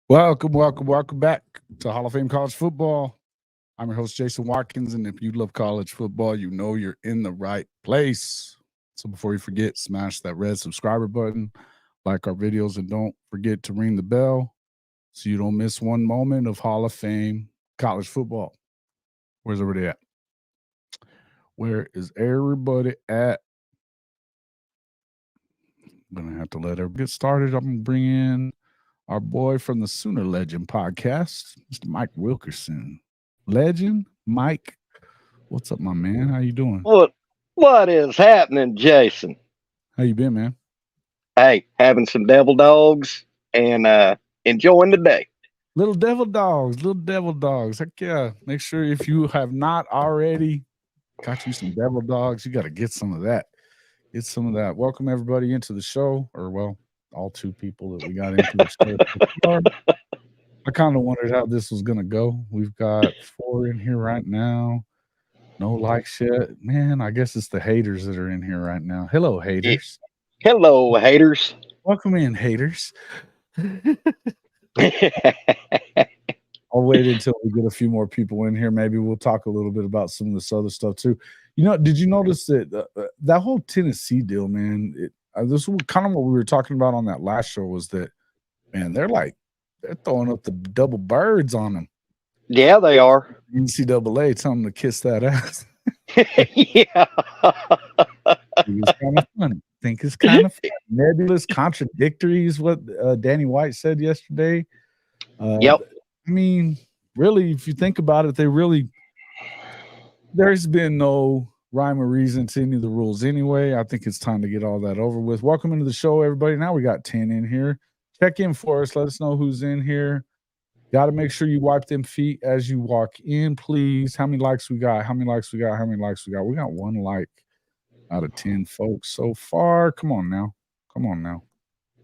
Welcome back to Hall of Fame College Football. I'm your host, Jason Watkins, and if you love college football, you know you're in the right place. So before you forget, smash that red subscriber button, like our videos, and don't forget to ring the bell so you don't miss one moment of Hall of Fame college football. Where's everybody at? Where is everybody at? I'm going to have to let everybody get started. I'm going to bring in our boy from the Sooner Legend podcast, Mr. Mike Wilkerson. Legend, Mike, what's up, my man? How you doing? What is happening, Jason? How you been, man? Hey, having some devil dogs and enjoying the day. Little devil dogs. Heck yeah. Make sure if you have not already got you some devil dogs, you got to get some of that. Get some of that. Welcome everybody into the show, or well, all two people that we got into the show. I kind of wondered how this was going to go. We've got 4 in here right now. No likes yet. Man, I guess it's the haters that are in here right now. Hello, haters. Hello, haters. Welcome in, haters. I'll wait until we get a few more people in here. Maybe we'll talk a little bit about some of this other stuff too. You know, did you notice that that whole Tennessee deal, man? This was kind of what we were talking about on that last show. Was that, man? They're throwing up the double birds on them. Yeah, they are. NCAA telling them to kiss that ass. Yeah. It's kind of funny. I think it's kind of nebulous, contradictory is what Danny White said yesterday. Yep. I mean, really, if you think about it, there's been no rhyme or reason to any of the rules anyway. I think it's time to get all that over with. Welcome into the show, everybody. Now we got 10 in here. Check in for us. Let us know who's in here. Got to make sure you wipe them feet as you walk in, please. How many likes we got? We got 1 like out of 10 folks so far. Come on now.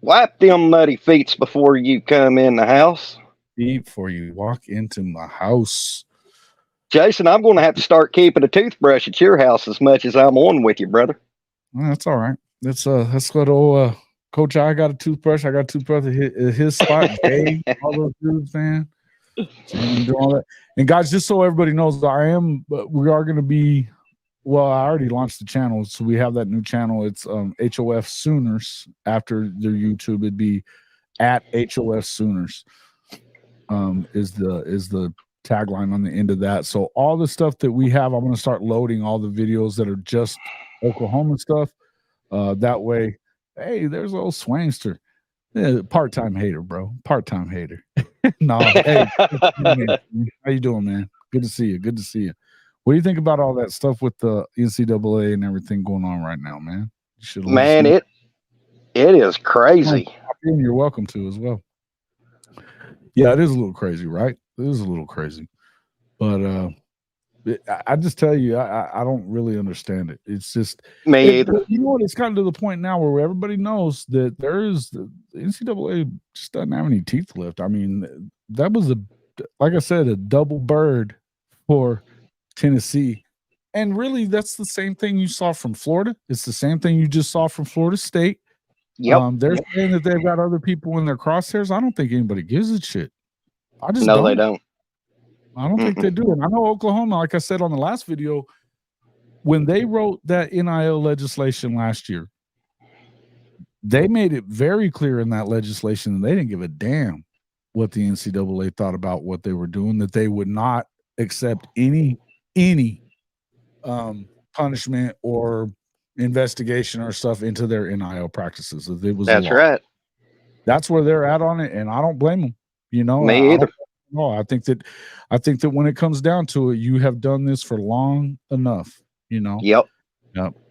Wipe them muddy feet before you come in the house. Before you walk into my house. Jason, I'm going to have to start keeping a toothbrush at your house as much as I'm on with you, brother. Well, that's all right. That's what old Coach I got a toothbrush. I got a toothbrush at his spot. Dave, all those dudes, man. So do all that. And guys, just so everybody knows, we are going to be. Well, I already launched the channel, so we have that new channel. It's HOF Sooners. After their YouTube, it'd be at HOF Sooners. Is the tagline on the end of that. So all the stuff that we have, I'm going to start loading all the videos that are just Oklahoma stuff. That way, hey, there's old Swangster. Yeah, part-time hater, bro. Part-time hater. No, hey, how you doing, man? Good to see you. What do you think about all that stuff with the NCAA and everything going on right now, man? Man, it is crazy. You're welcome to as well. Yeah, it is a little crazy, right? It is a little crazy. But I just tell you, I don't really understand it. It's just me either. You know what? It's gotten to the point now where everybody knows that the NCAA just doesn't have any teeth left. I mean, that was like I said, a double bird for Tennessee. And really, that's the same thing you saw from Florida. It's the same thing you just saw from Florida State. Yep. They're saying that they've got other people in their crosshairs. I don't think anybody gives a shit. They don't. I don't think they do. And I know Oklahoma, like I said on the last video, when they wrote that NIL legislation last year, they made it very clear in that legislation that they didn't give a damn what the NCAA thought about what they were doing, that they would not accept any punishment or investigation or stuff into their NIL practices. That's right. That's where they're at on it, and I don't blame them. You know, me either. No, I think that when it comes down to it, you have done this for long enough. You know. Yep.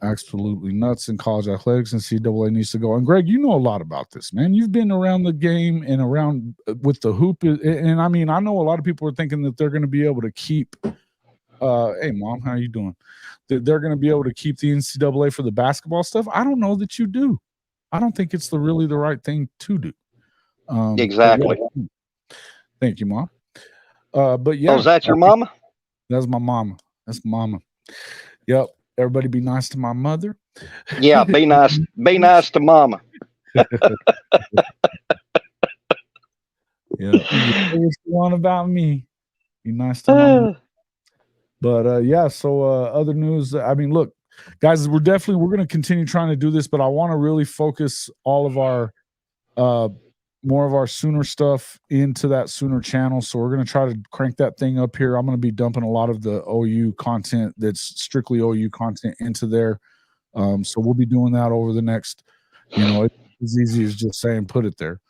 Absolutely nuts in college athletics, and NCAA needs to go. And Greg, you know a lot about this, man. You've been around the game and around with the hoop, and I mean, I know a lot of people are thinking that they're going to be able to keep. Hey, Mom, how you doing? They're going to be able to keep the NCAA for the basketball stuff. I don't know that you do. I don't think it's really the right thing to do. Exactly. Yeah. Thank you, Mom. But yeah. Oh, is that your mama? That's my mama. That's mama. Yep. Everybody be nice to my mother. Yeah, be nice. Be nice to mama. Yeah, you say what you want about me. Be nice to my mother. But yeah, so other news. I mean, look, guys, we're going to continue trying to do this, but I want to really focus all of our more of our Sooner stuff into that Sooner channel. So we're going to try to crank that thing up here. I'm going to be dumping a lot of the OU content that's strictly OU content into there. So we'll be doing that over the next, it's as easy as just saying put it there.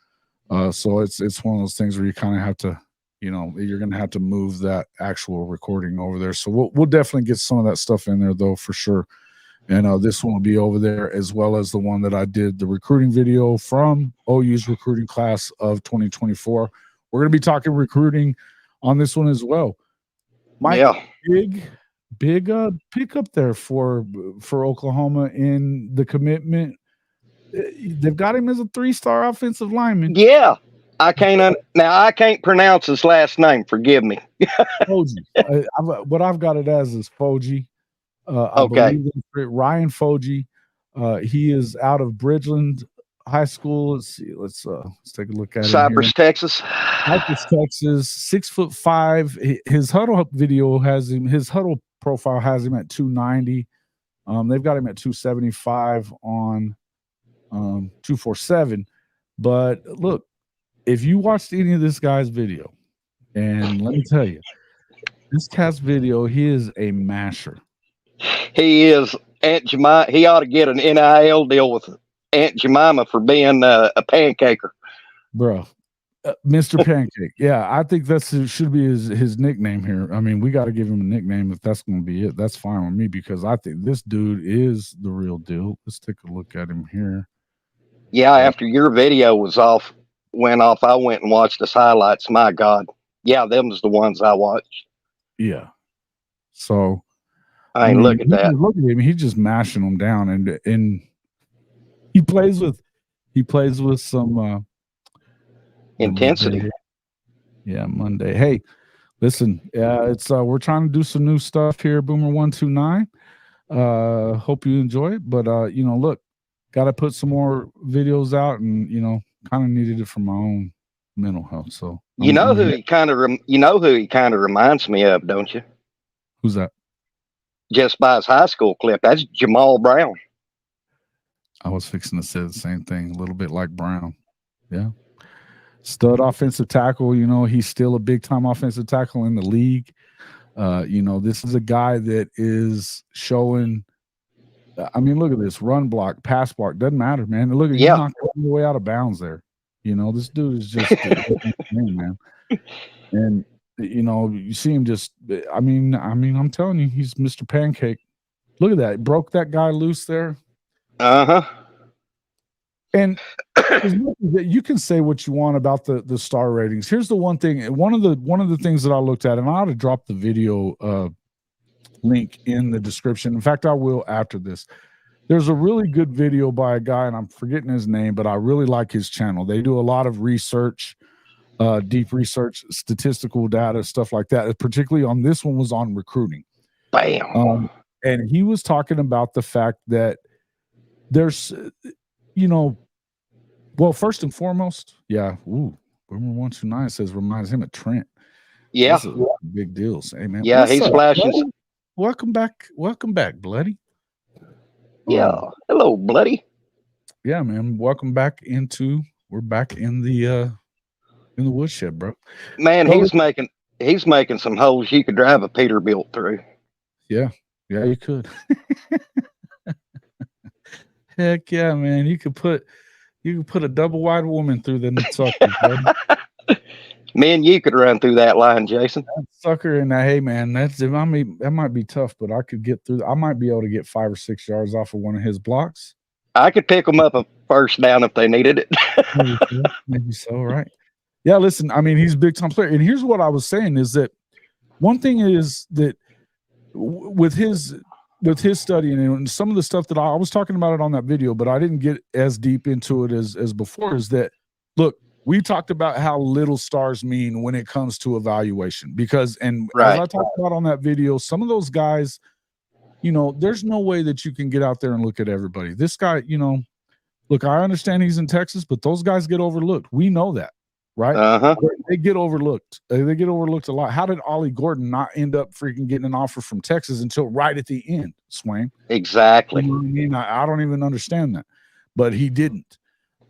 So it's one of those things where you kind of have to, you're going to have to move that actual recording over there. So we'll definitely get some of that stuff in there though, for sure. And this one will be over there, as well as the one that I did, the recruiting video from OU's recruiting class of 2024. We're going to be talking recruiting on this one as well. Mike, big pick up there for Oklahoma in the commitment. They've got him as a 3-star offensive lineman. Yeah. I can't pronounce his last name. Forgive me. Foji. What I've got it as is Foji. Okay. Ryan Foji. He is out of Bridgeland High School. Let's see. Let's take a look at Cypress, Texas. Cypress, Texas. 6'5". His huddle video has him. His huddle profile has him at 290. They've got him at 275 on 247. But look, if you watched any of this guy's video, and let me tell you, this cat's video, he is a masher. He is. Aunt Jemima. He ought to get an NIL deal with Aunt Jemima for being a pancaker. Bro, Mr. Pancake. Yeah, I think should be his nickname here. I mean, we got to give him a nickname if that's going to be it. That's fine with me, because I think this dude is the real deal. Let's take a look at him here. Yeah, after your video went off, I went and watched his highlights. My God. Yeah, them's the ones I watched. Yeah. So look at that. Look at him. He's just mashing them down, and he plays with some intensity. Monday. Hey, listen, it's we're trying to do some new stuff here, Boomer 129. Hope you enjoy it, but look, got to put some more videos out, and kind of needed it for my own mental health. So who he kind of reminds me of, don't you? Who's that? Just by his high school clip, that's Jamal Brown. I was fixing to say the same thing, a little bit like Brown. Yeah. Stud offensive tackle, he's still a big-time offensive tackle in the league. This is a guy that is showing, I mean, look at this, run block, pass block, doesn't matter, man. Look at you knocked all the way out of bounds there. This dude is just man. And you see him just, I mean, I'm telling you, he's Mr. Pancake. Look at that. Broke that guy loose there. Uh-huh. And you can say what you want about the star ratings. Here's the one thing. One of the things that I looked at, and I ought to drop the video link in the description. In fact, I will after this. There's a really good video by a guy, and I'm forgetting his name, but I really like his channel. They do a lot of research, deep research, statistical data, stuff like that. Particularly on this one was on recruiting. Bam. And he was talking about the fact that there's, well, first and foremost, yeah. Ooh, Boomer 129 says reminds him of Trent. Yeah, big deals. Hey man, yeah, he's flashing. Bloody? Welcome back, bloody. Yeah, hello, bloody. Yeah, man, welcome back we're back in the woodshed, bro. Man, he's making some holes you could drive a Peterbilt through. Yeah, you could. Heck yeah, man. You could put a double wide woman through the sucker. Me and you could run through that line, Jason. That sucker, and hey, man, that might be tough, but I could get through. I might be able to get 5 or 6 yards off of one of his blocks. I could pick them up a first down if they needed it. Maybe so, right? Yeah, listen, I mean, he's a big-time player. And here's what I was saying is that one thing is that with his studying and some of the stuff that I was talking about it on that video, but I didn't get as deep into it as before, is that, look, we talked about how little stars mean when it comes to evaluation because, as I talked about on that video, some of those guys there's no way that you can get out there and look at everybody. This guy, look, I understand he's in Texas, but those guys get overlooked. We know that, right? Uh-huh. They get overlooked. They get overlooked a lot. How did Ollie Gordon not end up freaking getting an offer from Texas until right at the end, Swain? Exactly. You know what I mean? I don't even understand that, but he didn't.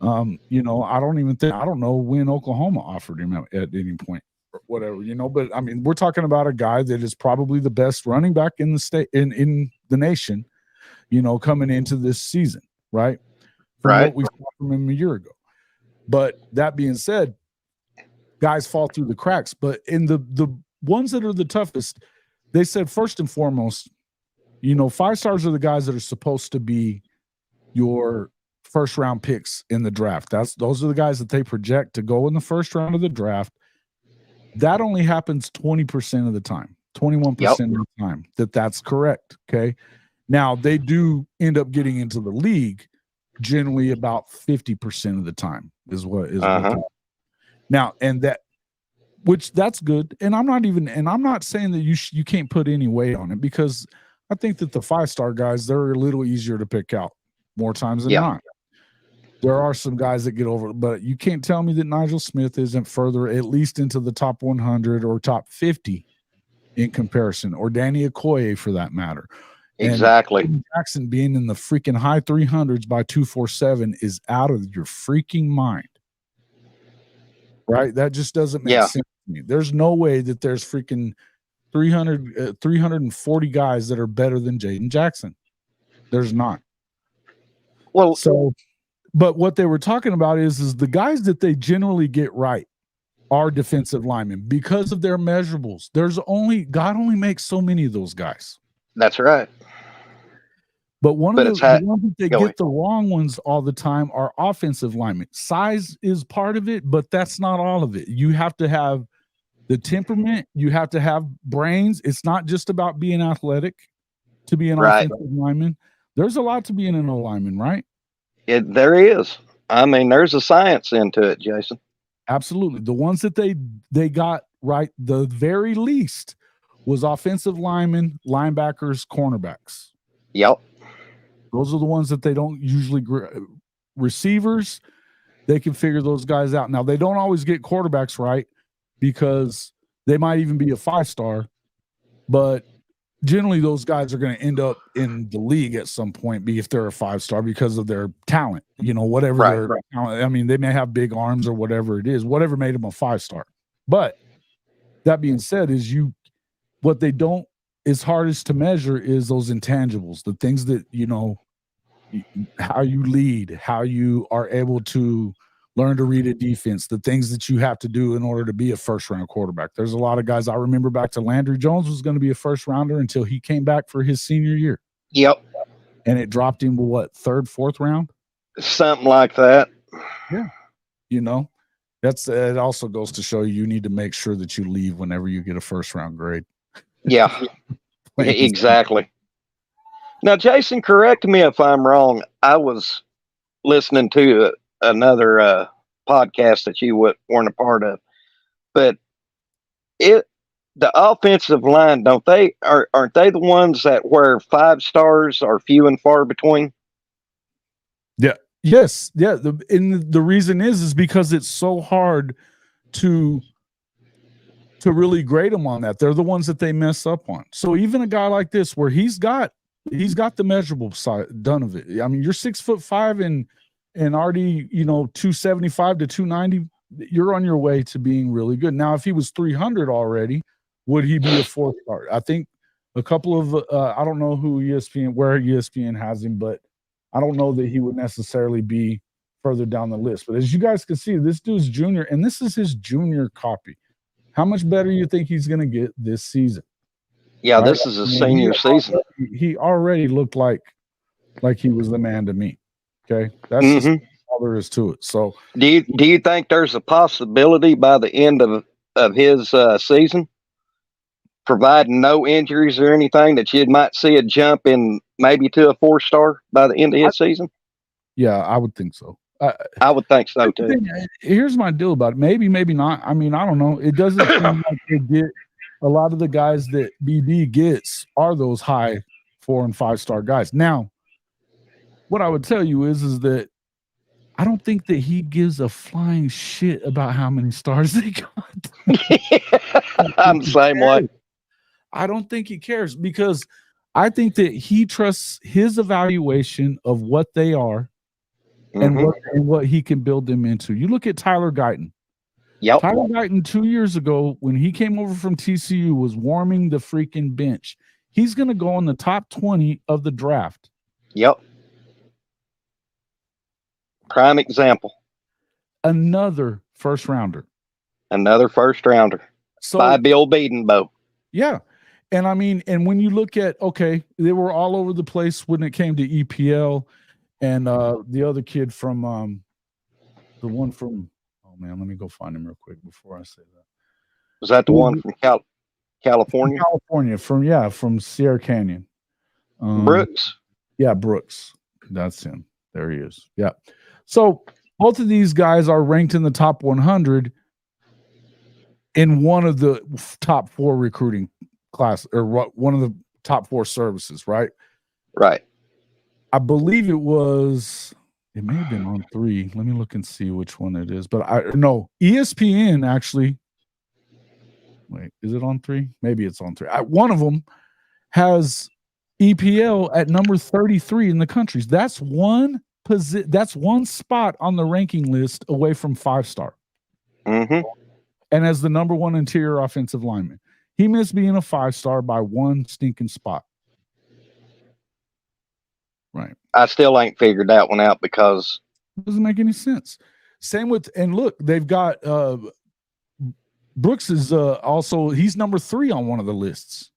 I don't know when Oklahoma offered him at any point or whatever, but I mean, we're talking about a guy that is probably the best running back in the state, in the nation, coming into this season, right? From what we saw from him a year ago. But that being said, guys fall through the cracks. But in the ones that are the toughest, they said first and foremost, 5 stars are the guys that are supposed to be your first round picks in the draft. Those are the guys that they project to go in the first round of the draft. That only happens 20% of the time, 21% of the time that's correct. Okay. Now they do end up getting into the league generally about 50% of the time is what now, and that's good. And I'm not saying that you can't put any weight on it, because I think that the 5-star guys, they're a little easier to pick out more times than not. There are some guys that get over, but you can't tell me that Nigel Smith isn't further, at least into the top 100 or top 50 in comparison, or Danny Okoye for that matter. Exactly. And Jackson being in the freaking high 300s by 247 is out of your freaking mind. Right? That just doesn't make sense to me. There's no way that there's freaking 340 guys that are better than Jaden Jackson. There's not. Well, but what they were talking about is the guys that they generally get right are defensive linemen because of their measurables. God only makes so many of those guys. That's right. But the ones that they get the wrong ones all the time are offensive linemen. Size is part of it, but that's not all of it. You have to have the temperament. You have to have brains. It's not just about being athletic to be an offensive lineman. There's a lot to being an O-lineman, right? There is. I mean, there's a science into it, Jason. Absolutely. The ones that they got right, the very least, was offensive linemen, linebackers, cornerbacks. Yep. Those are the ones that they don't usually receivers. They can figure those guys out. Now, they don't always get quarterbacks right because they might even be a 5-star, but generally those guys are going to end up in the league at some point, if they're a 5-star, because of their talent, whatever their talent. I mean, they may have big arms or whatever it is, whatever made them a 5-star. But that being said, what they don't, is hardest to measure is those intangibles, the things that, how you lead, how you are able to learn to read a defense, the things that you have to do in order to be a first-round quarterback. There's a lot of guys. I remember back to Landry Jones was going to be a first-rounder until he came back for his senior year. Yep. And it dropped him to what, 3rd, 4th round? Something like that. Yeah. It also goes to show you need to make sure that you leave whenever you get a first-round grade. Yeah, exactly. Now, Jason, correct me if I'm wrong. I was listening to another podcast that you weren't a part of, but the offensive line, aren't they the ones that where 5 stars are few and far between? Yeah. Yes. Yeah. The reason is because it's so hard to really grade them on that. They're the ones that they mess up on. So even a guy like this, where he's got the measurable side done of it. I mean, you're 6'5" and already, 275 to 290, you're on your way to being really good. Now, if he was 300 already, would he be a 4-star? I think a couple of, I don't know where ESPN has him, but I don't know that he would necessarily be further down the list. But as you guys can see, this dude's junior, and this is his junior copy. How much better do you think he's going to get this season? Yeah, right? This is a senior season. He already looked like he was the man to me. Okay, that's just all there is to it. So, do you think there's a possibility by the end of his season, providing no injuries or anything, that you might see a jump in maybe to a 4-star by the end of his season? Yeah, I would think so. I would think so too. Here's my deal about it. Maybe not. I mean, I don't know. It doesn't seem like they get a lot of the guys that BB gets are those high 4 and 5 star guys. Now, what I would tell you is that I don't think that he gives a flying shit about how many stars they got. I'm the same way. I don't think he cares, because I think that he trusts his evaluation of what they are and what he can build them into. You look at Tyler Guyton. Yep. Tyler Guyton 2 years ago, when he came over from TCU, was warming the freaking bench. He's going to go in the top 20 of the draft. Yep. Prime example. Another first rounder. So, by Bill Bedenbaugh. Yeah. And I mean, and when you look at, okay, they were all over the place when it came to EPL, and the other kid from the one from, oh man, let me go find him real quick before I say that. Was that the one from California? From Sierra Canyon. Brooks. Yeah, Brooks. That's him. There he is. Yeah. So both of these guys are ranked in the top 100 in one of the top 4 recruiting class, or one of the top 4 services, right? Right. I believe it may have been on 3. Let me look and see which one it is. But ESPN actually. Wait, is it on 3? Maybe it's on 3. One of them has EPL at number 33 in the countries. That's one spot on the ranking list away from 5-star. Mm-hmm. And as the number 1 interior offensive lineman. He missed being a 5-star by 1 stinking spot. Right. I still ain't figured that one out, because it doesn't make any sense. Same with, and look, they've got Brooks is also, he's number 3 on one of the lists.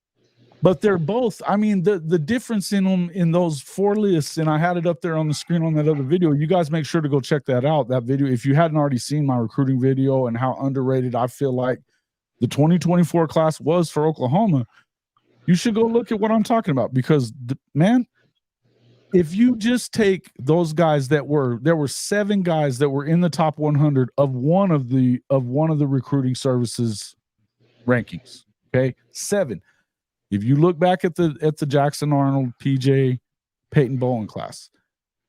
But they're both, I mean, the difference in them in those 4 lists, and I had it up there on the screen on that other video. You guys make sure to go check that out, that video. If you hadn't already seen my recruiting video and how underrated I feel like the 2024 class was for Oklahoma, you should go look at what I'm talking about, because, man, if you just take those guys there were 7 guys that were in the top 100 of one of the recruiting services rankings. Okay, 7. If you look back at the Jackson Arnold, PJ, Peyton Bowen class,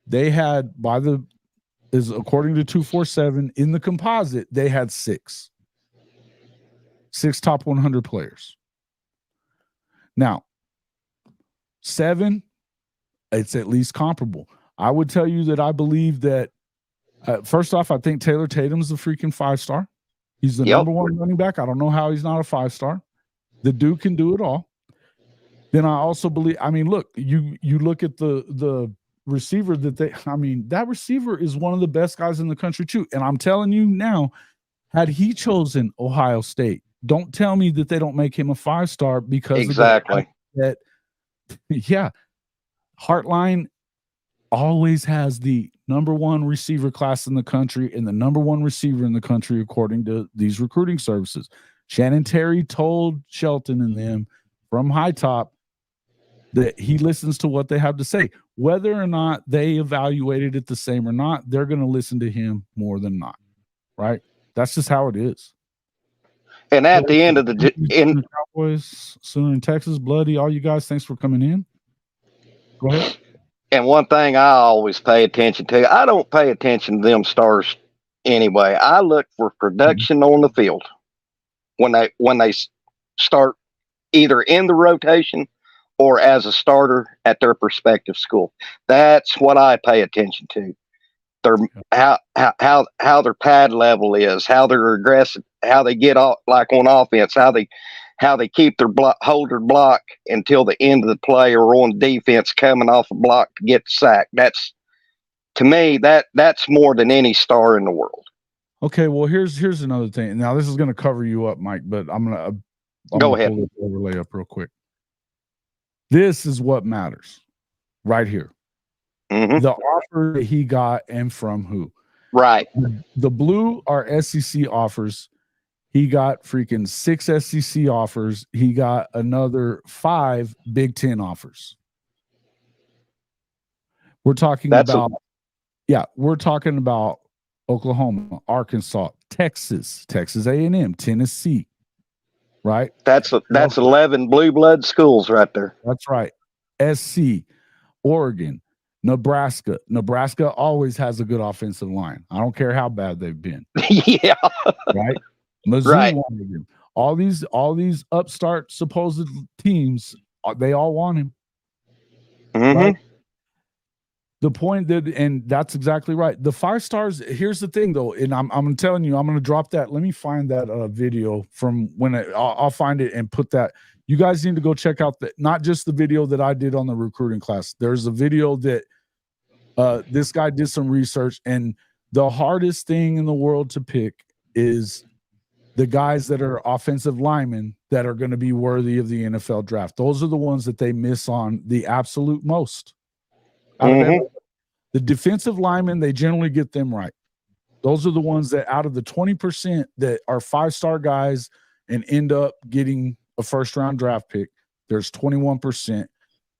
they had, according to 247 in the composite, they had 6 top 100 players. Now, 7, it's at least comparable. I would tell you that I believe that, first off, I think Taylor Tatum's the freaking 5-star. He's the number 1 running back. I don't know how he's not a 5-star. The dude can do it all. Then I also believe, I mean, look, you look at the receiver that receiver is one of the best guys in the country too. And I'm telling you now, had he chosen Ohio State, don't tell me that they don't make him a 5-star, because exactly that. Yeah. Heartline always has the number 1 receiver class in the country and the number 1 receiver in the country, according to these recruiting services. Shannon Terry told Shelton and them from High Top that he listens to what they have to say. Whether or not they evaluated it the same or not, they're going to listen to him more than not, right? That's just how it is. And at the end of the Cowboys, Sooner in Texas, Bloody, all you guys, thanks for coming in. Go ahead. And one thing I always pay attention to, I don't pay attention to them stars anyway. I look for production on the field when they start either in the rotation or as a starter at their prospective school. That's what I pay attention to. How their pad level is, how they're aggressive, how they get off, like on offense, how they keep their hold their block until the end of the play, or on defense coming off a block to get the sack. That's, to me, that's more than any star in the world. Okay, well, here's another thing. Now, this is going to cover you up, Mike, but I'm go ahead. Pull this overlay up real quick. This is what matters right here. Mm-hmm. The offer that he got, and from who? Right. The blue are SEC offers. He got freaking 6 SEC offers. He got another 5 Big Ten offers. We're talking about Oklahoma, Arkansas, Texas A&M, Tennessee, right? That's 11 blue blood schools right there. That's right. SC, Oregon, Nebraska. Nebraska always has a good offensive line. I don't care how bad they've been. Yeah. Right? Mizzou Right. wanted him. All these upstart supposed teams, they all want him. Mm-hmm. Right? The point that, and that's exactly right. The 5 stars, here's the thing though, and I'm telling you, I'm going to drop that. Let me find that video from when I'll find it and put that. You guys need to go check out not just the video that I did on the recruiting class. There's a video that this guy did some research, and the hardest thing in the world to pick is the guys that are offensive linemen that are going to be worthy of the NFL draft. Those are the ones that they miss on the absolute most. The defensive linemen, they generally get them right. Those are the ones that out of the 20% that are 5-star guys and end up getting a first-round draft pick, there's 21%.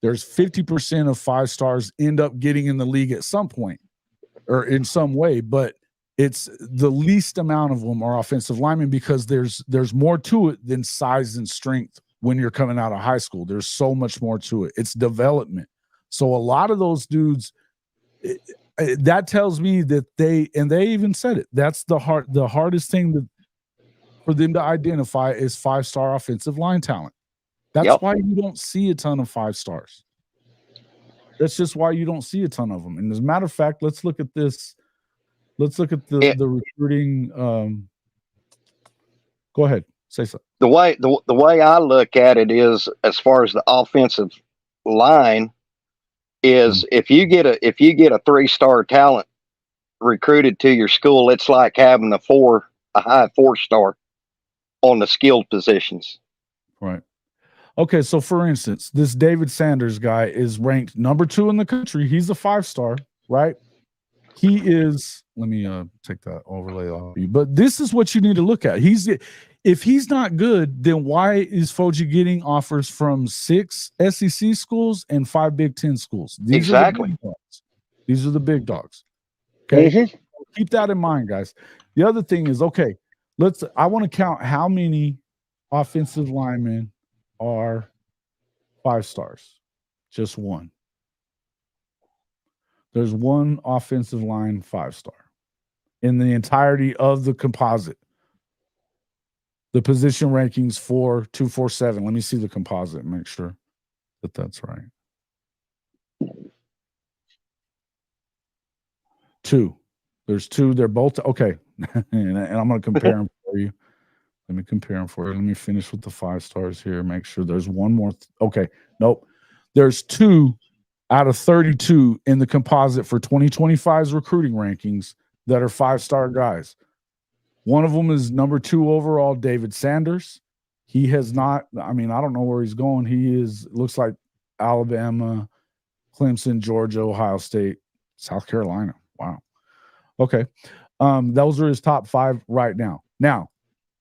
There's 50% of 5 stars end up getting in the league at some point or in some way, but it's the least amount of them are offensive linemen because there's more to it than size and strength when you're coming out of high school. There's so much more to it. It's development. So a lot of those dudes, that tells me that they even said it. That's the hardest thing for them to identify is 5-star offensive line talent. That's why you don't see a ton of 5 stars. That's just why you don't see a ton of them. And as a matter of fact, let's look at this. Let's look at the recruiting. Go ahead, say so. The way I look at it is, as far as the offensive line, is if you get a 3-star talent recruited to your school, it's like having a high 4-star on the skilled positions. Right. Okay, so for instance, this David Sanders guy is ranked number 2 in the country. He's a 5-star, right? He is. Let me take that overlay off you. But this is what you need to look at. If he's not good, then why is Foji getting offers from 6 SEC schools and 5 Big Ten schools? These are the big dogs. Okay, keep that in mind, guys. The other thing is, okay, I want to count how many offensive linemen are 5 stars. Just one. There's one offensive line 5-star in the entirety of the composite. The position rankings 247. Let me see the composite and make sure that that's right. 2. There's 2. They're both okay. and I'm going to compare them for you. Let me compare them for you. Let me finish with the 5 stars here. Make sure there's one more. Okay. Nope. There's 2 out of 32 in the composite for 2025's recruiting rankings that are 5-star guys. One of them is number 2 overall, David Sanders. He has not, I don't know where he's going. Looks like Alabama, Clemson, Georgia, Ohio State, South Carolina. Wow. Okay. Those are his top 5 right now. Now,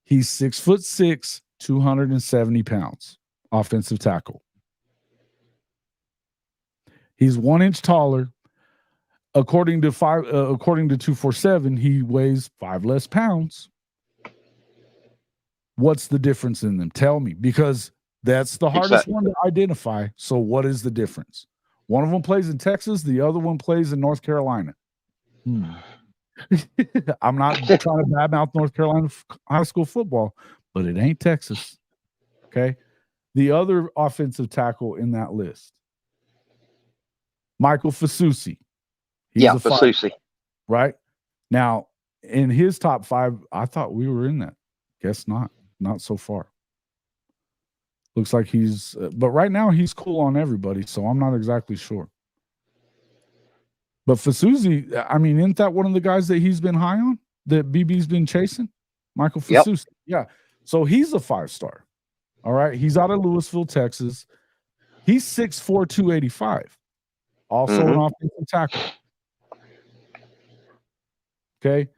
he's 6'6", 270 pounds, offensive tackle. He's 1 inch taller. According to 247, he weighs 5 less pounds. What's the difference in them? Tell me, because that's the hardest one to identify. So what is the difference? One of them plays in Texas. The other one plays in North Carolina. I'm not trying to badmouth North Carolina high school football, but it ain't Texas. Okay. The other offensive tackle in that list, Michael Fasusi. Fasusi. Right? Now, in his top 5, I thought we were in that. Guess not. Not so far. Looks like but right now he's cool on everybody, so I'm not exactly sure. But Fasusi, isn't that one of the guys that he's been high on, that BB's been chasing? Michael Fasusi. Yep. Yeah. So he's a 5-star. All right. He's out of Louisville, Texas. He's 6'4", 285. Also an offensive tackle. Okay.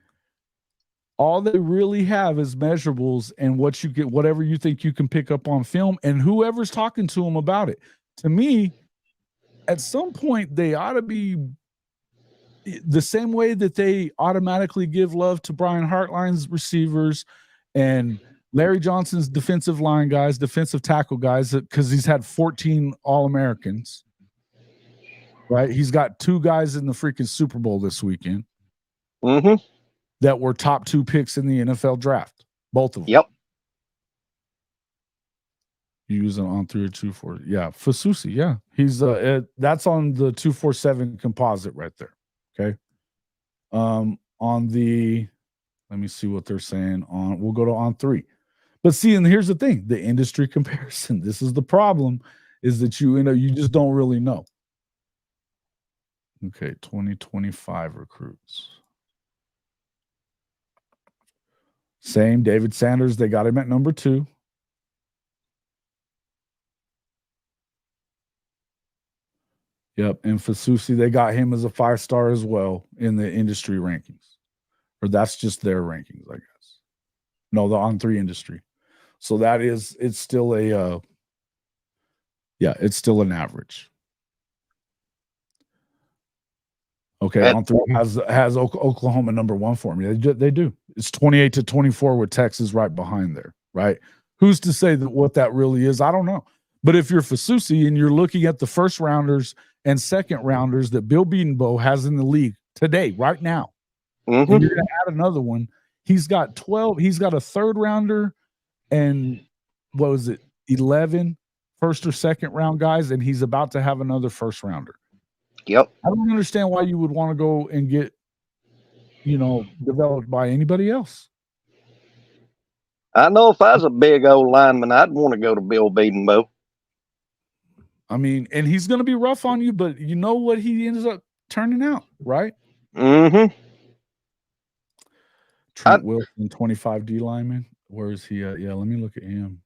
All they really have is measurables and what you get, whatever you think you can pick up on film, and whoever's talking to them about it. To me, at some point, they ought to be the same way that they automatically give love to Brian Hartline's receivers and Larry Johnson's defensive line guys, defensive tackle guys, because he's had 14 All-Americans, right? He's got 2 guys in the freaking Super Bowl this weekend that were top 2 picks in the NFL draft. Both of them. Yep. You use it on 3 or 2 4. Yeah, Fasusi. Yeah, he's that's on the 247 composite right there. Okay. On the, let me see what they're saying on. We'll go to on 3. But see, and here's the thing: the industry comparison. This is the problem: is that you just don't really know. Okay, 2025 recruits. Same David Sanders. They got him at number 2. Yep, and Fasusi, they got him as a 5-star as well in the industry rankings. Or that's just their rankings, I guess. No, the on 3 industry. So it's still it's still an average. Okay, on 3 has Oklahoma number 1 for me. They do. It's 28-24 with Texas right behind there, right? Who's to say that what that really is? I don't know. But if you're Fasusi and you're looking at the first rounders and second rounders that Bill Bedenbaugh has in the league today, right now, and you're going to add another one, he's got 12. He's got a 3rd rounder and 11 first or second round guys, and he's about to have another 1st rounder. Yep. I don't understand why you would want to go and get, developed by anybody else. I know if I was a big old lineman, I'd want to go to Bill Bedenbaugh. I mean, and he's going to be rough on you, but you know what he ends up turning out, right? Mm-hmm. Trent Wilson, 25 D lineman. Where is he at? Yeah, let me look at him.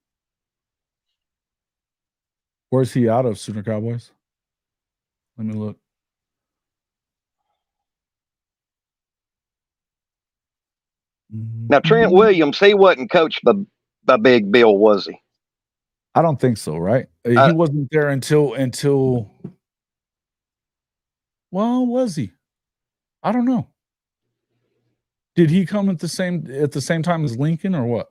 Where's he out of, Sooner Cowboys? Let me look. Now, Trent Williams, he wasn't coached by Big Bill, was he? I don't think so, right? He wasn't there until well, was he? I don't know. Did he come at the same time as Lincoln or what?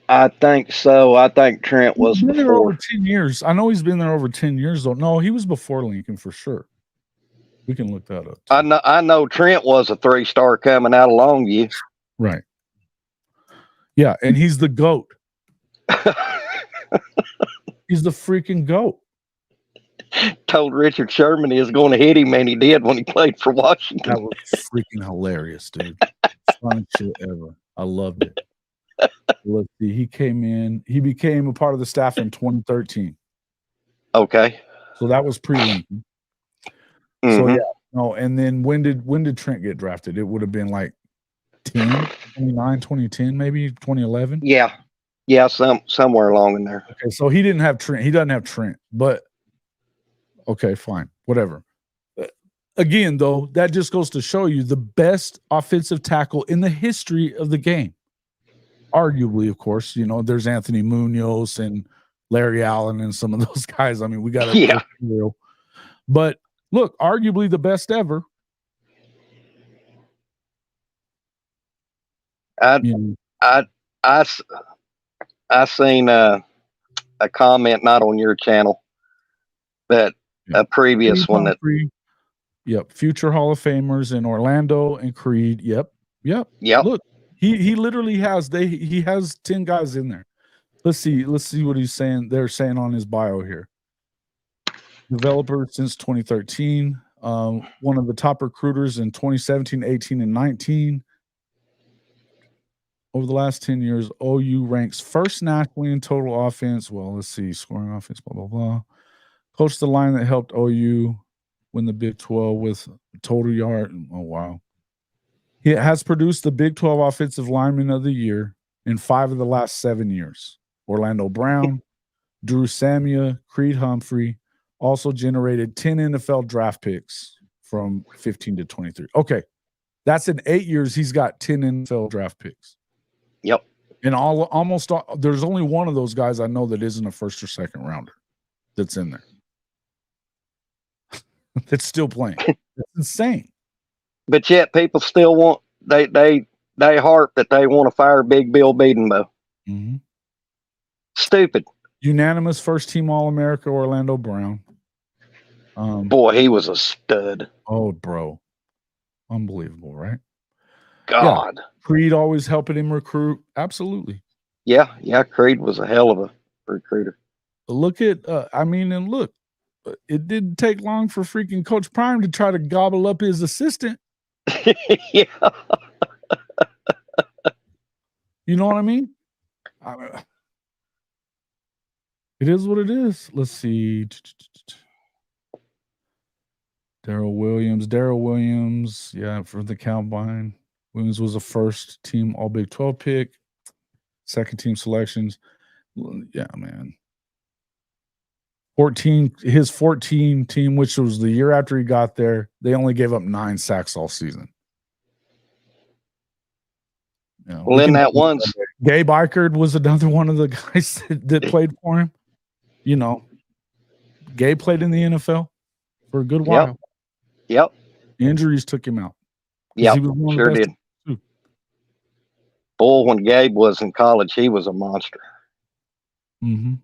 I think so. I think Trent was been there before. over 10 years. I know he's been there over 10 years though. No, he was before Lincoln for sure. We can look that up. I know Trent was a 3-star coming out of Longview. Right. Yeah, and he's the GOAT. He's the freaking GOAT. Told Richard Sherman he was going to hit him, and he did when he played for Washington. That was freaking hilarious, dude. Funniest shit ever. I loved it. Let's see. He became a part of the staff in 2013. Okay. So that was pre-Lincoln. So yeah. No, and then when did Trent get drafted? It would have been like 2010, maybe 2011. Yeah. Yeah, somewhere along in there. Okay, so he didn't have Trent. He doesn't have Trent, but okay, fine. Whatever. Again, though, that just goes to show you the best offensive tackle in the history of the game. Arguably, of course, there's Anthony Munoz and Larry Allen and some of those guys. I mean, we got to real. But look, arguably the best ever. I seen a comment not on your channel, but a previous one that. Yep, future Hall of Famers in Orlando and Creed. Yep. Look, he literally has he has 10 guys in there. Let's see what he's saying. They're saying on his bio here. Developer since 2013. One of the top recruiters in 2017, 18, and 19. Over the last 10 years, OU ranks first nationally in total offense. Well, let's see, scoring offense, blah, blah, blah. Coached the line that helped OU win the Big 12 with total yard. Oh, wow. He has produced the Big 12 Offensive Lineman of the Year in 5 of the last 7 years. Orlando Brown, Drew Samia, Creed Humphrey, also generated 10 NFL draft picks from 15 to 23. Okay, that's in 8 years. He's got 10 NFL draft picks. Yep. And there's only one of those guys I know that isn't a first or second rounder that's in there. That's still playing. That's insane. But yet people still want they harp that they want to fire Big Bill Bedenbaugh. Mm-hmm. Stupid. Unanimous first team All-America Orlando Brown. Boy, he was a stud. Oh, bro. Unbelievable, right? God. Yeah. Creed always helping him recruit. Absolutely. Yeah. Creed was a hell of a recruiter. Look at, look, it didn't take long for freaking Coach Prime to try to gobble up his assistant. Yeah. You know what I mean? It is what it is. Let's see. Darrell Williams, yeah, for the Combine. Williams was a first team All Big 12 pick, second team selections. Yeah, man. 14 team, which was the year after he got there, they only gave up 9 sacks all season. Well, in that once, Gabe Eichard was another one of the guys that played for him. You know, Gabe played in the NFL for a good while. Yep. Injuries took him out. Yeah, sure did. Boy, when Gabe was in college, he was a monster. Mm-hmm.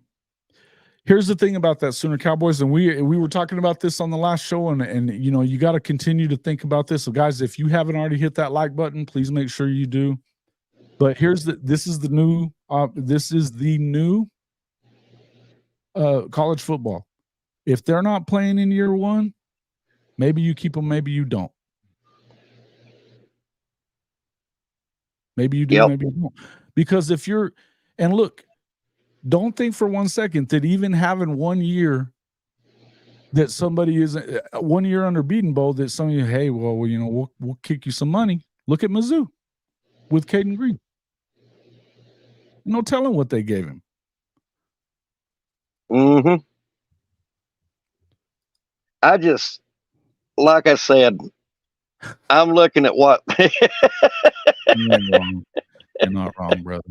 Here's the thing about that Sooner Cowboys, and we were talking about this on the last show, and you know, you got to continue to think about this. So guys, if you haven't already hit that like button, please make sure you do. But this is the new college football. If they're not playing in year one, maybe you keep them, maybe you don't. Maybe you do, maybe you don't. Because if you're, and look, don't think for 1 second that even having 1 year that somebody is 1 year under Bedenbaugh that some of you, hey, well, you know, we'll kick you some money. Look at Mizzou with Caden Green. No telling what they gave him. Mm-hmm. I just, like I said, I'm looking at what. You're not wrong, brother.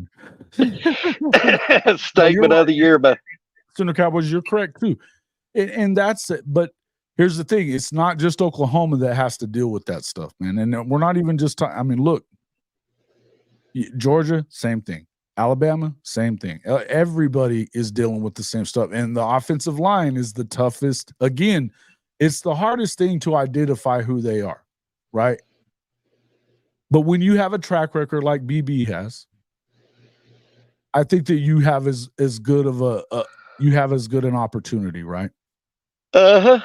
Statement of the year, but Sooner Cowboys, you're correct too, and that's it. But here's the thing: it's not just Oklahoma that has to deal with that stuff, man. And we're not even just talking. I mean, look, Georgia, same thing. Alabama, same thing. Everybody is dealing with the same stuff, and the offensive line is the toughest. Again, it's the hardest thing to identify who they are, right? But when you have a track record like BB has, I think that you have as good of an opportunity, right? Uh-huh.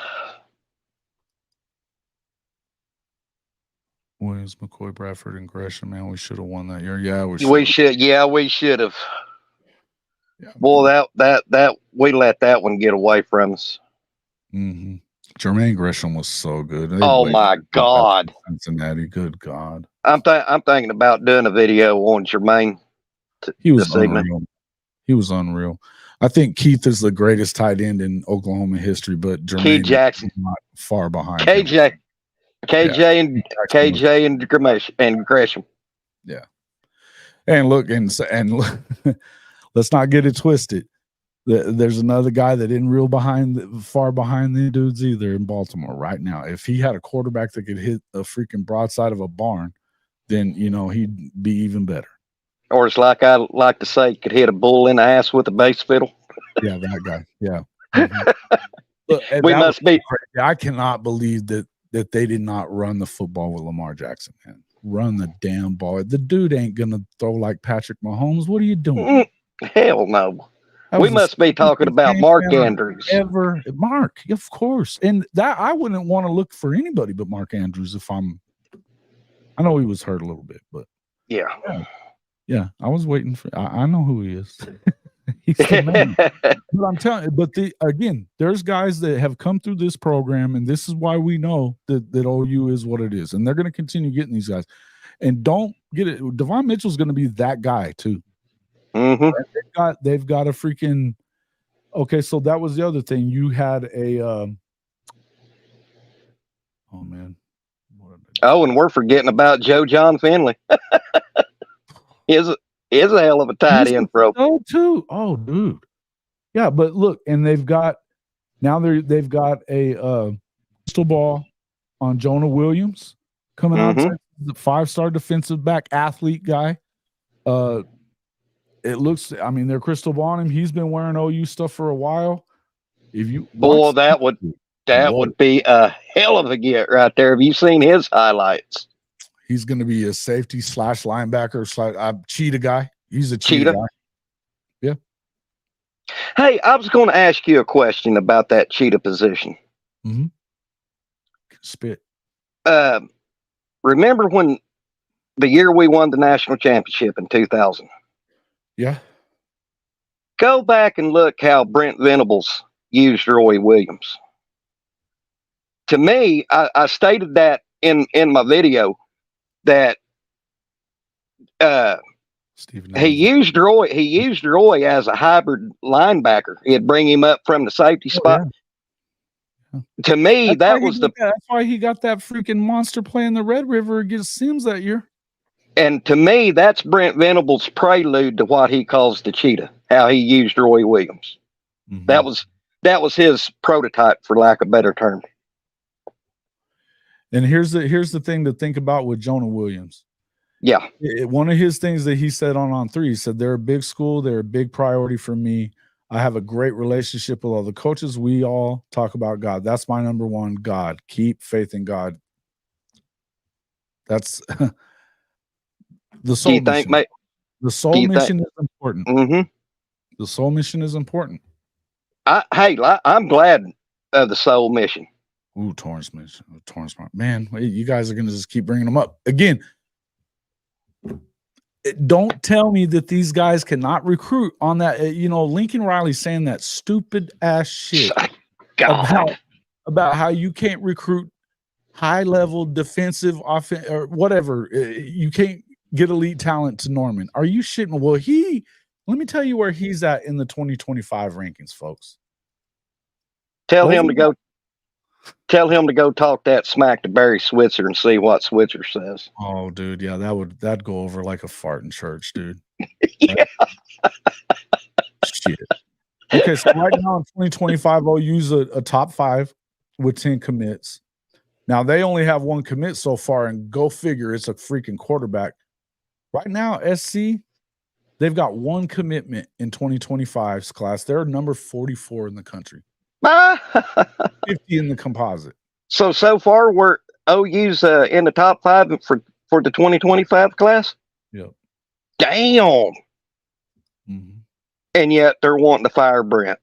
Williams, McCoy, Bradford, and Gresham, man, we should have won that year. Yeah, we should. Yeah, we should have. Yeah, boy, that we let that one get away from us. Mm-hmm. Jermaine Gresham was so good. Oh my God, Cincinnati, good God. I'm thinking about doing a video on Jermaine. He was unreal. He was unreal. I think Keith is the greatest tight end in Oklahoma history, but Jermaine Jackson is not far behind. KJ and Gresham. Yeah. And look, and let's not get it twisted. There's another guy that isn't far behind the dudes either in Baltimore right now. If he had a quarterback that could hit a freaking broadside of a barn, then, you know, he'd be even better. Or it's like I like to say, could hit a bull in the ass with a bass fiddle. Yeah, that guy. Yeah. Mm-hmm. Look, we must be. I cannot believe that they did not run the football with Lamar Jackson, man. Run the damn ball. The dude ain't going to throw like Patrick Mahomes. What are you doing? Hell no. We must be talking about Mark Andrews. Mark, of course. And that I wouldn't want to look for anybody but Mark Andrews I know he was hurt a little bit, but yeah, I was waiting for I know who he is. He's the man. But I'm telling you, again, there's guys that have come through this program, and this is why we know that OU is what it is. And they're going to continue getting these guys. And don't get it, Devon Mitchell's going to be that guy too. Mm-hmm. They've got a freaking okay. So that was the other thing. You had a oh man. Oh, and we're forgetting about Joe John Finley. Is a hell of a tight end, bro. Oh, too. Oh, dude. Yeah, but look, and they've got a crystal ball on Jonah Williams coming out. The 5-star defensive back athlete guy. It looks, I mean, they're crystal ball on him. He's been wearing OU stuff for a while. If you that would That would be a hell of a get right there. Have you seen his highlights? He's going to be a safety / linebacker / cheetah guy. He's a cheetah guy. Yeah. Hey, I was going to ask you a question about that cheetah position. Mm-hmm. Spit. Remember when the year we won the national championship in 2000? Yeah. Go back and look how Brent Venables used Roy Williams. To me, I stated that in my video that he used Roy as a hybrid linebacker. He'd bring him up from the safety spot. Yeah. To me, that's why he got that freaking monster play in the Red River against Sims that year. And to me, that's Brent Venables' prelude to what he calls the cheetah, how he used Roy Williams. Mm-hmm. That was his prototype, for lack of a better term. And here's the thing to think about with Jonah Williams. Yeah. One of his things that he said on 3, he said, they're a big school. They're a big priority for me. I have a great relationship with all the coaches. We all talk about God. That's my number one, God. Keep faith in God. That's the soul mission. The soul mission is important. Mm-hmm. The soul mission is important. I'm glad of the soul mission. Ooh, Torrance mission. Man, you guys are going to just keep bringing them up. Again, don't tell me that these guys cannot recruit on that. Lincoln Riley saying that stupid ass shit about how you can't recruit high level defensive offense or whatever. You can't get elite talent to Norman. Are you shitting? Well, let me tell you where he's at in the 2025 rankings, folks. Tell him to go talk that smack to Barry Switzer and see what Switzer says. Oh, dude, yeah, that'd go over like a fart in church, dude. Yeah. Shit. Okay, so right now in 2025, OU's a top 5 with 10 commits. Now they only have 1 commit so far, and go figure, it's a freaking quarterback. Right now, SC, they've got 1 commitment in 2025's class. They're number 44 in the country. 50 in the composite. So far, we're OU's in the top 5 for the 2025 class? Yep. Damn. Mm-hmm. And yet they're wanting to fire Brent.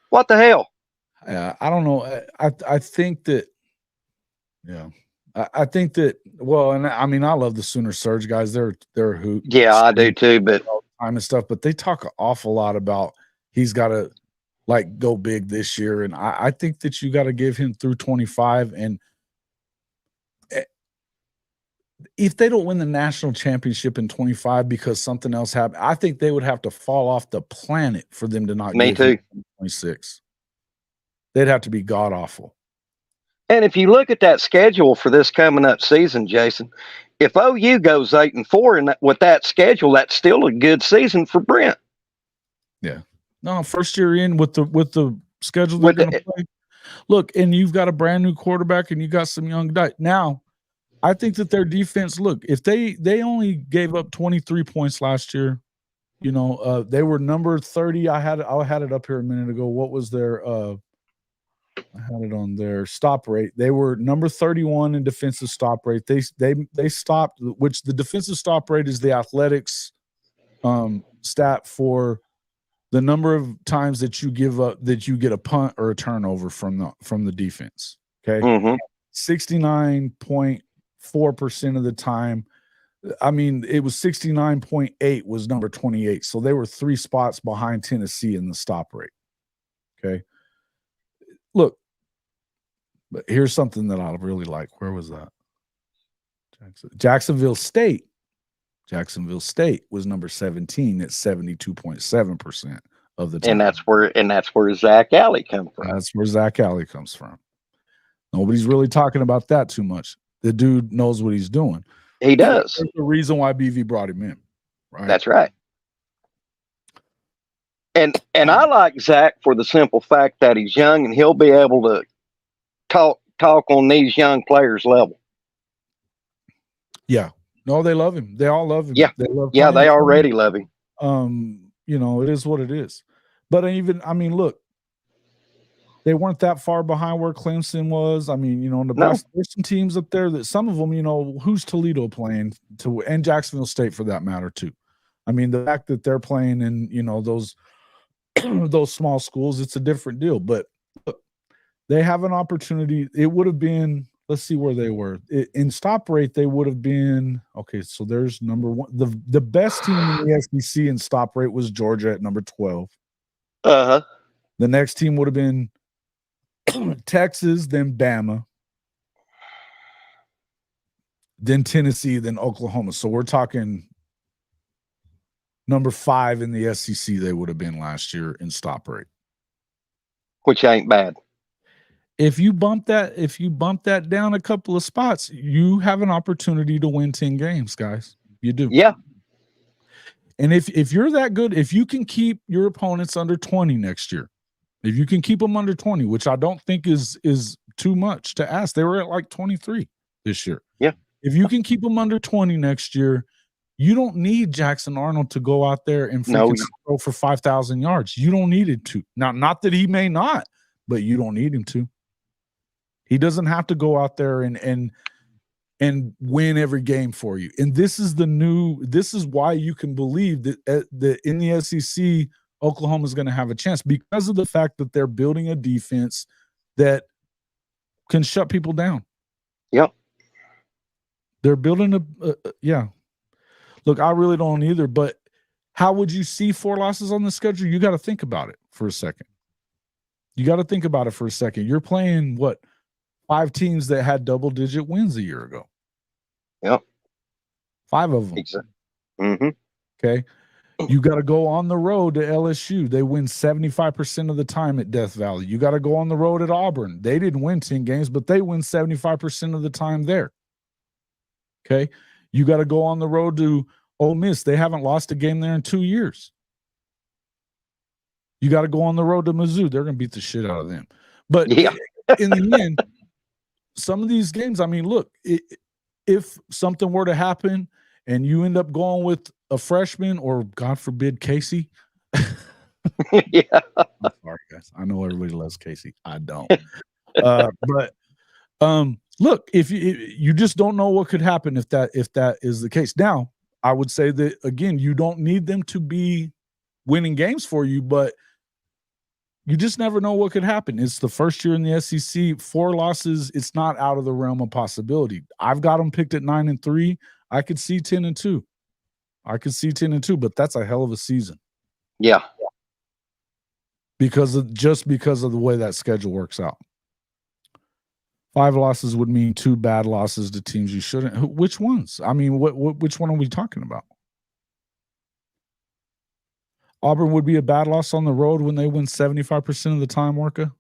What the hell? I don't know. I think that, yeah. I think that, well, and I mean, I love the Sooner Surge guys. They're a hoot. Yeah, I do too, but time and stuff, but they talk an awful lot about he's got to go big this year. And I think that you got to give him through 25. And if they don't win the national championship in 25 because something else happened, I think they would have to fall off the planet for them to not Me too. 26. They'd have to be god awful. And if you look at that schedule for this coming up season, Jason, if OU goes 8-4 with that schedule, that's still a good season for Brent. Yeah. No, first year in with the schedule they're going to play. Look, and you've got a brand new quarterback and you got some young guys. Now, I think that their defense, look, if they only gave up 23 points last year, they were number 30. I had it up here a minute ago. What was their I had it on their stop rate. They were number 31 in defensive stop rate. They stopped, which the defensive stop rate is the athletics stat for the number of times that you give up, that you get a punt or a turnover from the defense. Okay. Mm-hmm. 69.4% of the time. I mean, it was 69.8 was number 28. So they were 3 spots behind Tennessee in the stop rate. Okay. Look, but here's something that I really like. Where was that? Jacksonville State. Jacksonville State was number 17 at 72.7% of the time. And that's where Zach Alley comes from. That's where Zach Alley comes from. Nobody's really talking about that too much. The dude knows what he's doing. He does. That's the reason why BV brought him in. Right. That's right. And I like Zach for the simple fact that he's young and he'll be able to talk on these young players' level. Yeah. No, they love him. They all love him. Yeah. They already love him. It is what it is. But look, they weren't that far behind where Clemson was. I mean, Nebraska, there's some teams up there that some of them, who's Toledo playing to, and Jacksonville State for that matter too. I mean, the fact that they're playing in, those those small schools, it's a different deal. But look, they have an opportunity. It would have been, let's see where they were. In stop rate, they would have been, okay, so there's number one. The best team in the SEC in stop rate was Georgia at number 12. Uh-huh. The next team would have been Texas, then Bama, then Tennessee, then Oklahoma. So we're talking number 5 in the SEC they would have been last year in stop rate. Which ain't bad. If you bump that down a couple of spots, you have an opportunity to win 10 games, guys. You do. Yeah. And if you're that good, if you can keep your opponents under 20 next year, if you can keep them under 20, which I don't think is too much to ask. They were at like 23 this year. Yeah. If you can keep them under 20 next year, you don't need Jackson Arnold to go out there and throw for 5,000 yards. You don't need it to. Now, not that he may not, but you don't need him to. He doesn't have to go out there and win every game for you. And this is why you can believe that in the SEC, Oklahoma is going to have a chance because of the fact that they're building a defense that can shut people down. Yep. They're building yeah. Look, I really don't either, but how would you see 4 losses on the schedule? You got to think about it for a second. You're playing what? 5 teams that had double-digit wins a year ago. Yep. 5 of them. Exactly. Mm-hmm. Okay. You got to go on the road to LSU. They win 75% of the time at Death Valley. You got to go on the road at Auburn. They didn't win 10 games, but they win 75% of the time there. Okay. You got to go on the road to Ole Miss. They haven't lost a game there in 2 years. You got to go on the road to Mizzou. They're going to beat the shit out of them. But yeah. In the end, some of these games, I mean, look, if something were to happen and you end up going with a freshman or, God forbid, Casey. Yeah. I'm sorry, guys. I know everybody loves Casey. I don't. But look, if you just don't know what could happen if that is the case. Now, I would say that, again, you don't need them to be winning games for you, but you just never know what could happen. It's the first year in the SEC. 4 losses, it's not out of the realm of possibility. I've got them picked at 9-3. I could see 10-2. But that's a hell of a season. Yeah. Because of the way that schedule works out. 5 losses would mean 2 bad losses to teams you shouldn't. Which ones? I mean, which one are we talking about? Auburn would be a bad loss on the road when they win 75% of the time, Orca,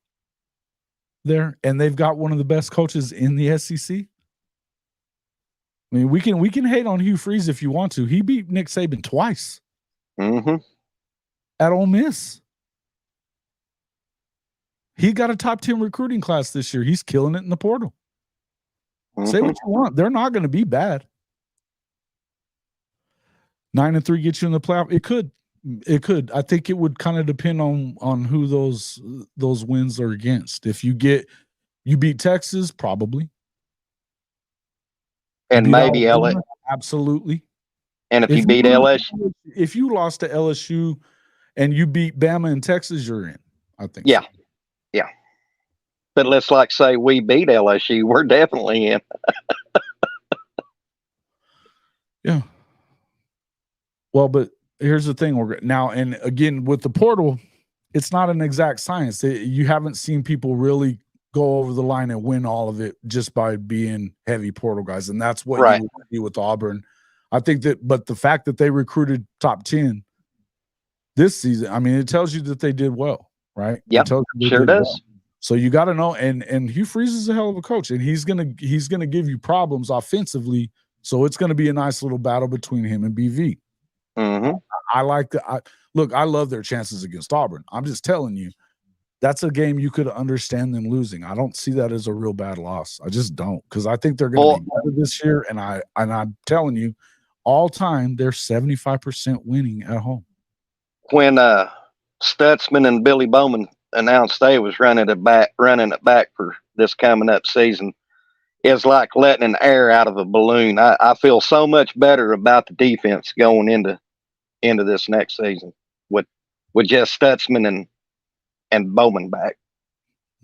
there, and they've got one of the best coaches in the SEC. I mean, we can hate on Hugh Freeze if you want to. He beat Nick Saban twice at Ole Miss. He got a top 10 recruiting class this year. He's killing it in the portal. Say what you want. They're not going to be bad. 9-3 gets you in the playoff. It could. I think it would kind of depend on who those wins are against. If you beat Texas, probably. And maybe LSU. Absolutely. And if you beat LSU. If you lost to LSU and you beat Bama and Texas, you're in, I think. Yeah. So. Yeah. But let's say we beat LSU, we're definitely in. Yeah. Well, but here's the thing. Now, and again, with the portal, it's not an exact science. You haven't seen people really go over the line and win all of it just by being heavy portal guys. And that's what you do with Auburn. I think but the fact that they recruited top 10 this season, I mean, it tells you that they did well, right? Yeah, sure does. Well. So you got to know, and Hugh Freeze is a hell of a coach, and he's gonna give you problems offensively. So it's going to be a nice little battle between him and BV. Mm-hmm. I like that. Look, I love their chances against Auburn. I'm just telling you, that's a game you could understand them losing. I don't see that as a real bad loss. I just don't, because I think they're going to be better this year. And I'm telling you, all time they're 75% winning at home. When Stutzman and Billy Bowman announced they was running it back for this coming up season is like letting an air out of a balloon. I feel so much better about the defense going into this next season with just Stutzman and Bowman back.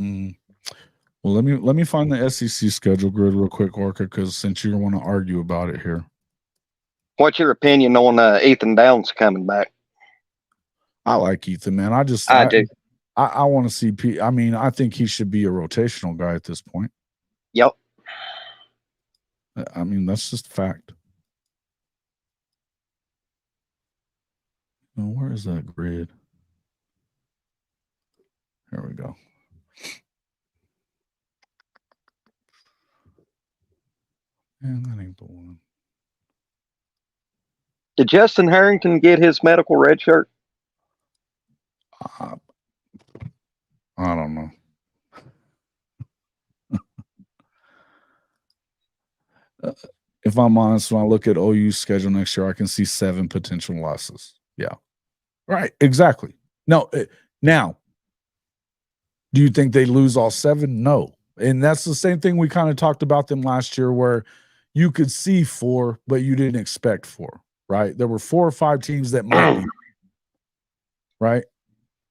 Mm. Well, let me find the SEC schedule grid real quick, Orca, because since you want to argue about it here. What's your opinion on Ethan Downs coming back? I like Ethan, man. I do. I want to see. I mean, I think he should be a rotational guy at this point. Yep. I mean, that's just a fact. Now, where is that grid? Here we go. Man, that ain't the one. Did Justin Harrington get his medical red shirt? I don't know. If I'm honest, when I look at OU's schedule next year, I can see 7 potential losses. Yeah. Right. Exactly. No. Now, do you think they lose all 7? No. And that's the same thing we kind of talked about them last year, where you could see 4, but you didn't expect 4, right? There were 4 or 5 teams that might be, right?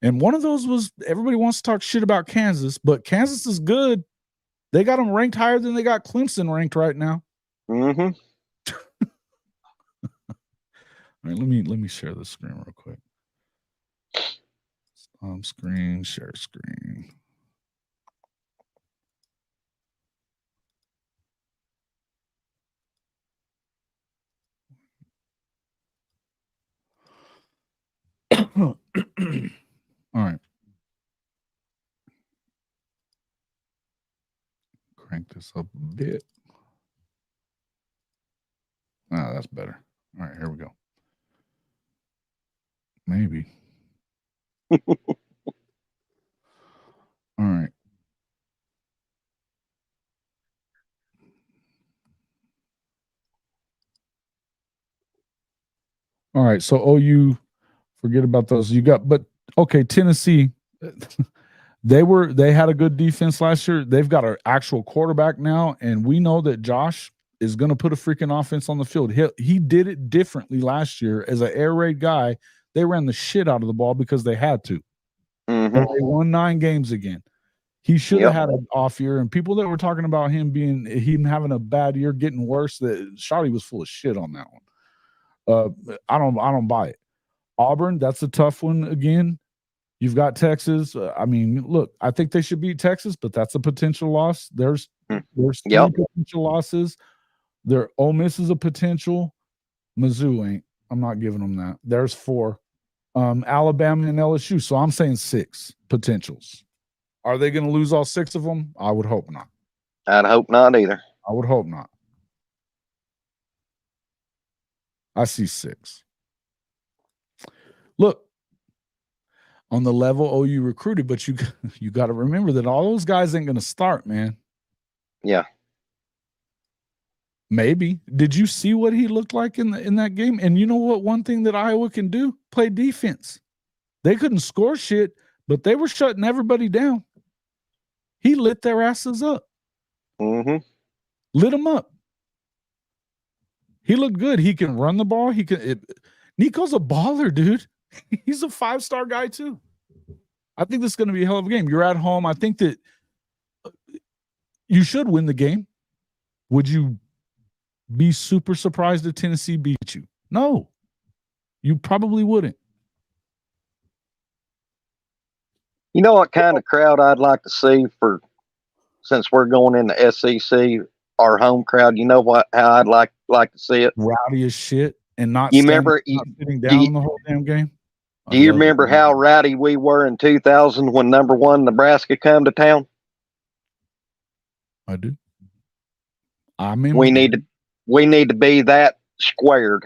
And one of those was, everybody wants to talk shit about Kansas, but Kansas is good. They got them ranked higher than they got Clemson ranked right now. Mm-hmm. All right, let me share the screen real quick. Screen, share screen. All right. Crank this up a bit. Ah, that's better. All right, here we go. Maybe. All right. All right. So OU, forget about those. You got, but okay, Tennessee. They had a good defense last year. They've got an actual quarterback now, and we know that Josh is going to put a freaking offense on the field. He did it differently last year as an air raid guy. They ran the shit out of the ball because they had to. Mm-hmm. And they won 9 games again. He should have had an off year, and people that were talking about him having a bad year, getting worse, that Shotty was full of shit on that one. I don't buy it. Auburn, that's a tough one again. You've got Texas. I mean, look, I think they should beat Texas, but that's a potential loss. There's 3 potential losses. Ole Miss is a potential. Mizzou ain't. I'm not giving them that. There's 4. Alabama and LSU. So I'm saying 6 potentials. Are they going to lose all 6 of them? I would hope not. I'd hope not either. I would hope not. I see 6. Look, on the level OU recruited, but you got to remember that all those guys ain't going to start, man. Yeah. Maybe. Did you see what he looked like in that game? And you know what? One thing that Iowa can do, play defense. They couldn't score shit, but they were shutting everybody down. He lit their asses up. Mm-hmm. Lit them up. He looked good. He can run the ball. Nico's a baller, dude. He's a 5-star guy too. I think this is going to be a hell of a game. You're at home. I think that you should win the game. Would you be super surprised if Tennessee beat you? No, you probably wouldn't. You know what kind of crowd I'd like to see since we're going in the SEC, our home crowd? You know how I'd like to see it? Rowdy as shit and not sitting down the whole damn game. Do you remember how rowdy we were in 2000 when number 1 Nebraska come to town? I do. I mean, we need to be that squared.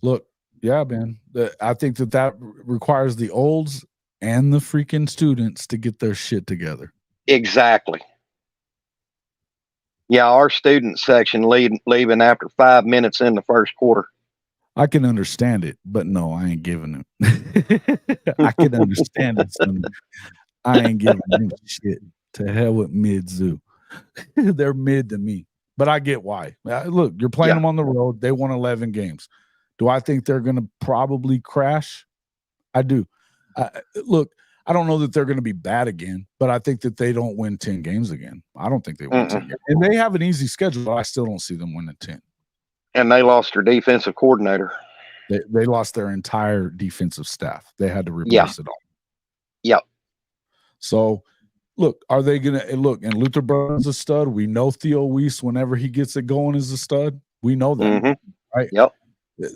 Look, yeah, man. I think that requires the olds and the freaking students to get their shit together. Exactly. Yeah, our student section leaving after 5 minutes in the first quarter. I can understand it, but no, I ain't giving it. I can understand it, son. I ain't giving them shit. To hell with Mizzou. They're mid to me. But I get why. Look, you're playing them on the road. They won 11 games. Do I think they're going to probably crash? I do. Look, I don't know that they're going to be bad again, but I think that they don't win 10 games again. I don't think they win 10 games. And they have an easy schedule, but I still don't see them winning 10. And they lost their defensive coordinator. They lost their entire defensive staff. They had to replace it all. Yep. So, look, are they going to look? And Luther Burns is a stud. We know Theo Weiss, whenever he gets it going, is a stud. We know that, right? Yep.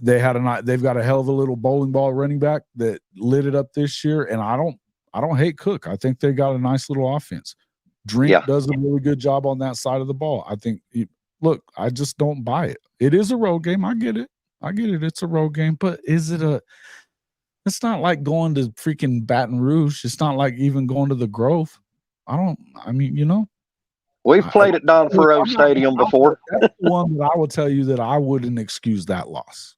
They've got a hell of a little bowling ball running back that lit it up this year, and I don't hate Cook. I think they got a nice little offense. Drink does a really good job on that side of the ball. I think. Look, I just don't buy it. It is a road game. I get it. It's a road game, but is it a? It's not like going to freaking Baton Rouge. It's not like even going to the Grove. We've played at Don Farrow Stadium before. That's the one that I will tell you that I wouldn't excuse that loss.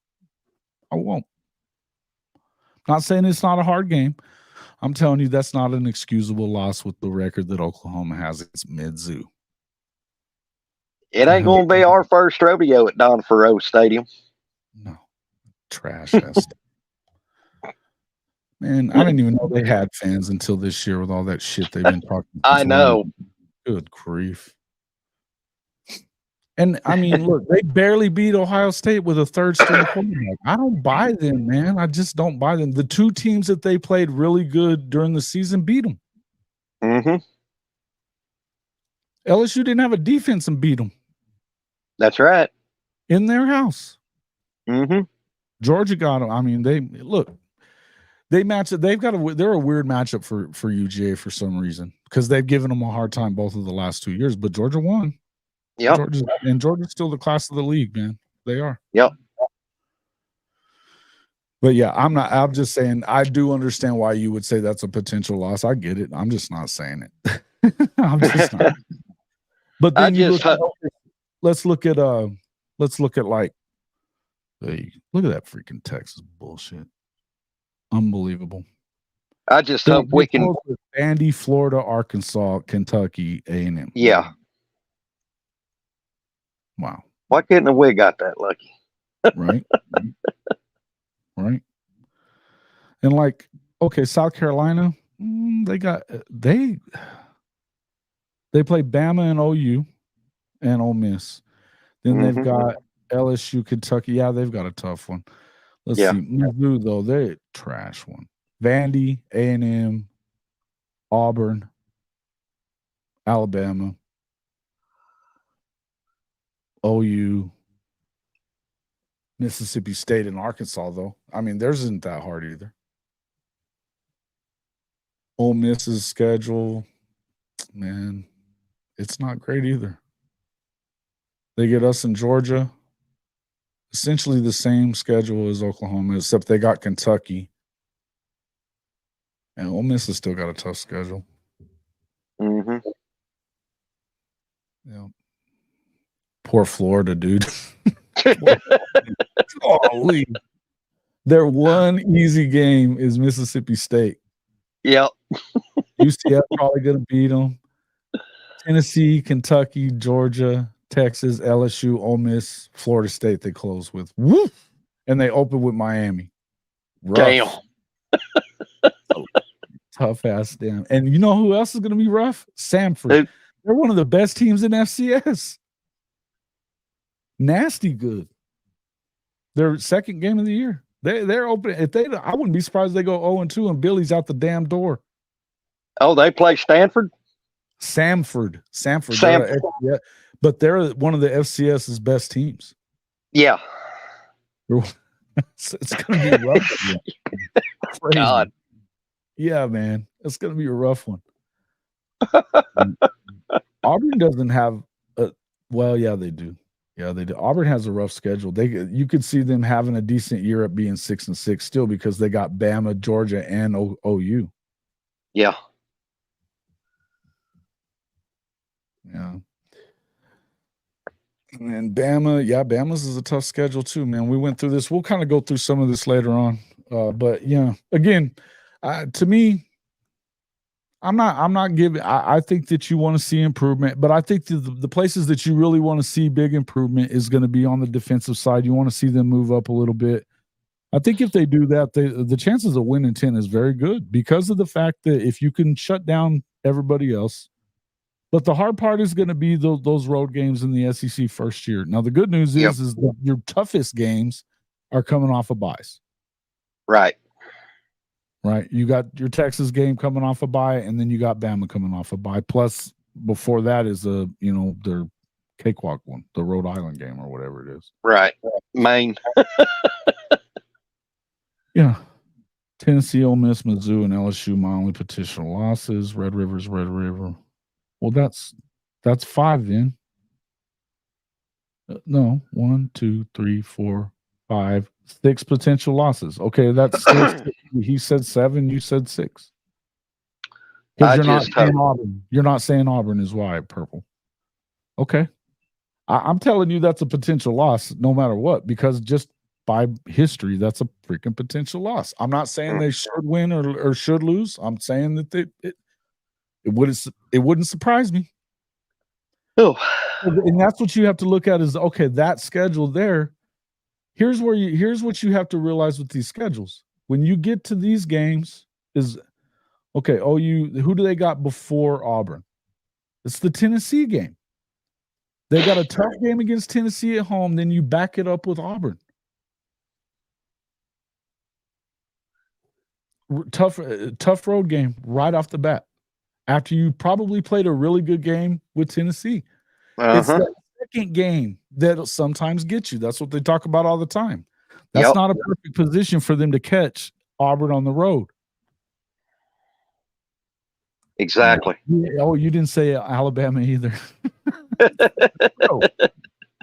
I won't. Not saying it's not a hard game. I'm telling you that's not an excusable loss with the record that Oklahoma has. It's Mizzou. It ain't going to be our first rodeo at Don Farrow Stadium. No. Trash ass. Man, I didn't even know they had fans until this year with all that shit they've been talking. I know. Good grief. And I mean, look, they barely beat Ohio State with a third-string quarterback. I don't buy them, man. I just don't buy them. The two teams that they played really good during the season beat them. LSU didn't have a defense and beat them. That's right. In their house. Georgia got them. I mean, they match it. They're a weird matchup for UGA for some reason because they've given them a hard time both of the last 2 years. But Georgia won. Yeah, Georgia's still the class of the league, man. They are. Yep. But yeah, I'm just saying I do understand why you would say that's a potential loss. I get it. I'm just not saying it. I'm just not. But then let's look at like, hey, look at that freaking Texas bullshit. Unbelievable. I just hope we can. Vandy, Florida, Arkansas, Kentucky, A&M. Yeah. Wow. Why couldn't we got that lucky? Right. Right. And like, okay, South Carolina, they play Bama and OU and Ole Miss. Then they've got LSU, Kentucky. Yeah, they've got a tough one. Let's see. Mizzou, though, they're a trash one. Vandy, A&M, Auburn, Alabama, OU, Mississippi State, and Arkansas, though. I mean, theirs isn't that hard either. Ole Miss's schedule, man, it's not great either. They get us in Georgia. Essentially the same schedule as Oklahoma, except they got Kentucky. And Ole Miss has still got a tough schedule. Yeah. Poor Florida, dude. Holy. Their one easy game is Mississippi State. Yep. UCF probably going to beat them. Tennessee, Kentucky, Georgia, Texas, LSU, Ole Miss, Florida State they close with. Woo! And they open with Miami. Rough. Damn. Tough ass damn. And you know who else is going to be rough? Samford. They're one of the best teams in FCS. Nasty good. Their second game of the year. They're open. I wouldn't be surprised if they go 0-2 and Billy's out the damn door. Oh, they play Stanford? Samford. Yeah. But they're one of the FCS's best teams. Yeah. It's going to be rough. God. Yeah, man. It's going to be a rough one. Auburn doesn't have yeah, they do. Yeah, they do. Auburn has a rough schedule. You could see them having a decent year at being 6-6 still because they got Bama, Georgia, and OU. Yeah. Yeah. And Bama's is a tough schedule too, man. We went through this. We'll kind of go through some of this later on. But yeah, again, to me, I'm not giving. I think that you want to see improvement, but I think the places that you really want to see big improvement is going to be on the defensive side. You want to see them move up a little bit. I think if they do that, the chances of winning 10 is very good because of the fact that if you can shut down everybody else. But the hard part is going to be those road games in the SEC first year. Now, the good news is that your toughest games are coming off of buys. Right. Right. You got your Texas game coming off a bye, and then you got Bama coming off a bye. Plus, before that is their cakewalk one, the Rhode Island game or whatever it is. Right. Maine. Yeah. Tennessee, Ole Miss, Mizzou, and LSU, my only potential losses. Red River's Red River. Well, that's 5 then. No, 1, 2, 3, 4, 5, 6 potential losses. Okay, that's he said 7, you said 6. Because you're not saying Auburn. You're not saying Auburn is why purple. Okay. I'm telling you that's a potential loss no matter what, because just by history, that's a freaking potential loss. I'm not saying they should win or should lose. I'm saying that it wouldn't surprise me. Oh. And that's what you have to look at is, okay, that schedule there. Here's what you have to realize with these schedules. When you get to these games is, okay, who do they got before Auburn? It's the Tennessee game. They got a tough game against Tennessee at home, then you back it up with Auburn. Tough road game right off the bat. After you probably played a really good game with Tennessee. It's the second game that'll sometimes get you. That's what they talk about all the time. That's not a perfect position for them to catch Auburn on the road. Exactly. Oh, you didn't say Alabama either. Bro,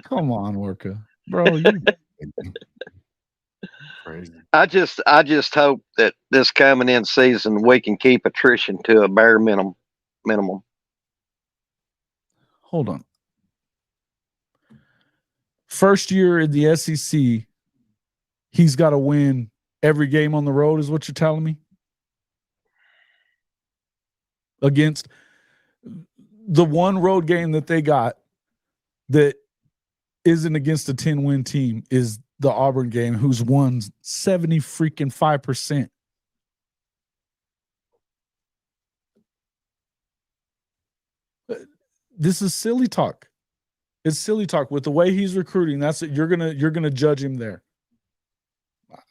come on, Orca. Bro, crazy. I just hope that this coming in season we can keep attrition to a bare minimum. Hold on. First year in the SEC, he's got to win every game on the road, is what you're telling me? Against the one road game that they got that isn't against a 10-win team is the Auburn game, who's won 75%. This is silly talk. It's silly talk with the way he's recruiting. That's it. You're gonna judge him there.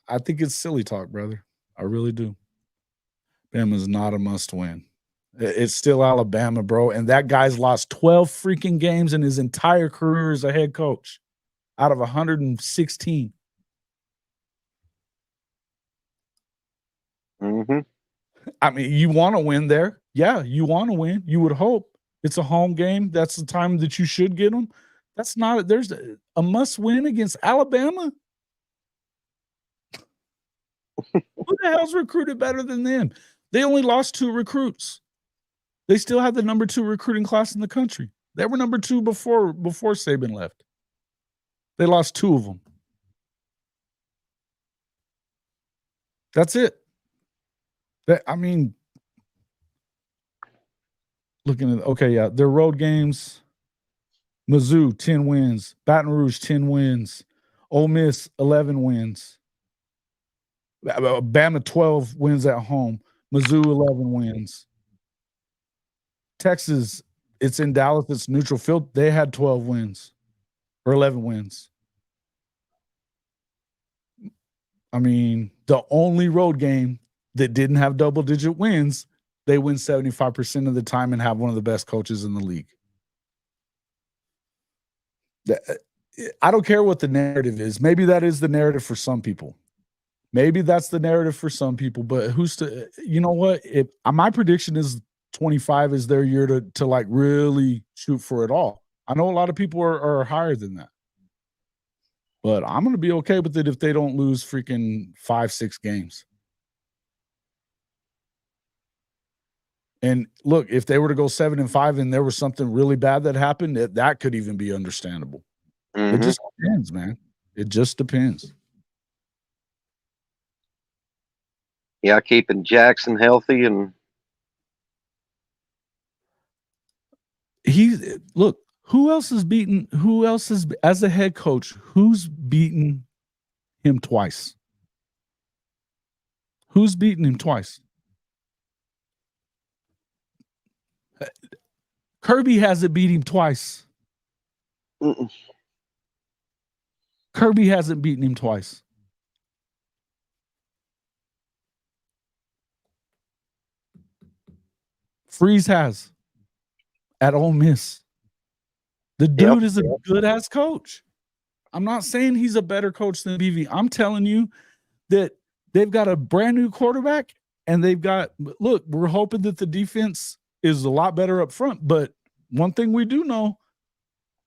I think it's silly talk, brother. I really do. Bama's not a must win. It's still Alabama, bro. And that guy's lost 12 freaking games in his entire career as a head coach out of 116. Mm-hmm. I mean, you want to win there. Yeah, you want to win. You would hope. It's a home game. That's the time that you should get them. That's not – there's a must-win against Alabama. Who the hell's recruited better than them? They only lost 2 recruits. They still had the number 2 recruiting class in the country. They were number 2 before Saban left. They lost 2 of them. That's it. Looking at, okay, yeah, their road games, Mizzou, 10 wins. Baton Rouge, 10 wins. Ole Miss, 11 wins. Bama, 12 wins at home. Mizzou, 11 wins. Texas, it's in Dallas. It's neutral field. They had 12 wins or 11 wins. I mean, the only road game that didn't have double-digit wins, they win 75% of the time and have one of the best coaches in the league. I don't care what the narrative is. Maybe that is the narrative for some people. Maybe that's the narrative for some people, but who's to – you know what? My prediction is 25 is their year to like really shoot for it all. I know a lot of people are higher than that. But I'm going to be okay with it if they don't lose freaking 5-6 games. And look, if they were to go 7-5 and there was something really bad that happened, that could even be understandable. Mm-hmm. It just depends, man. It just depends. Yeah, keeping Jackson healthy and Look, who else is as a head coach, who's beaten him twice? Who's beaten him twice? Kirby hasn't beat him twice. Mm-mm. Kirby hasn't beaten him twice. Freeze has at Ole Miss. The dude is a good-ass coach. I'm not saying he's a better coach than BV. I'm telling you that they've got a brand new quarterback, and look, we're hoping that the defense is a lot better up front. But one thing we do know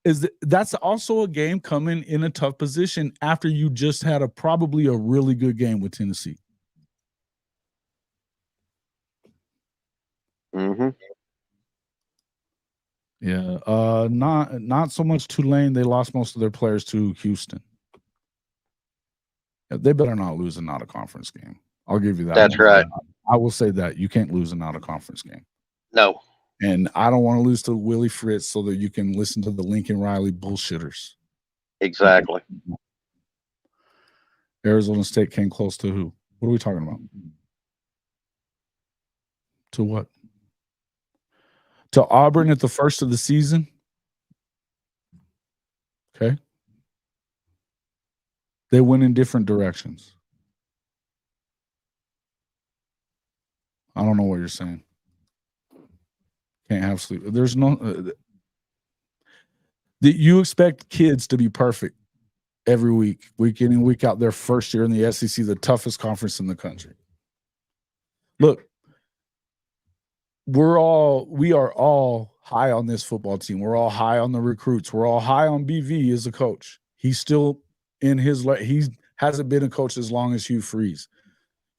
is that's also a game coming in a tough position after you just had probably a really good game with Tennessee. Mm-hmm. Yeah, not so much Tulane. They lost most of their players to Houston. They better not lose an out-of-conference game. I'll give you that. That's right. I will say that. You can't lose an out-of-conference game. No. And I don't want to lose to Willie Fritz so that you can listen to the Lincoln Riley bullshitters. Exactly. Arizona State came close to who? What are we talking about? To what? To Auburn at the first of the season? Okay. They went in different directions. I don't know what you're saying. Can't have sleep. There's no that you expect kids to be perfect every week in and week out. Their first year in the SEC, the toughest conference in the country. Look, we are all high on this football team. We're all high on the recruits. We're all high on BV as a coach. He's still in his he hasn't been a coach as long as Hugh Freeze.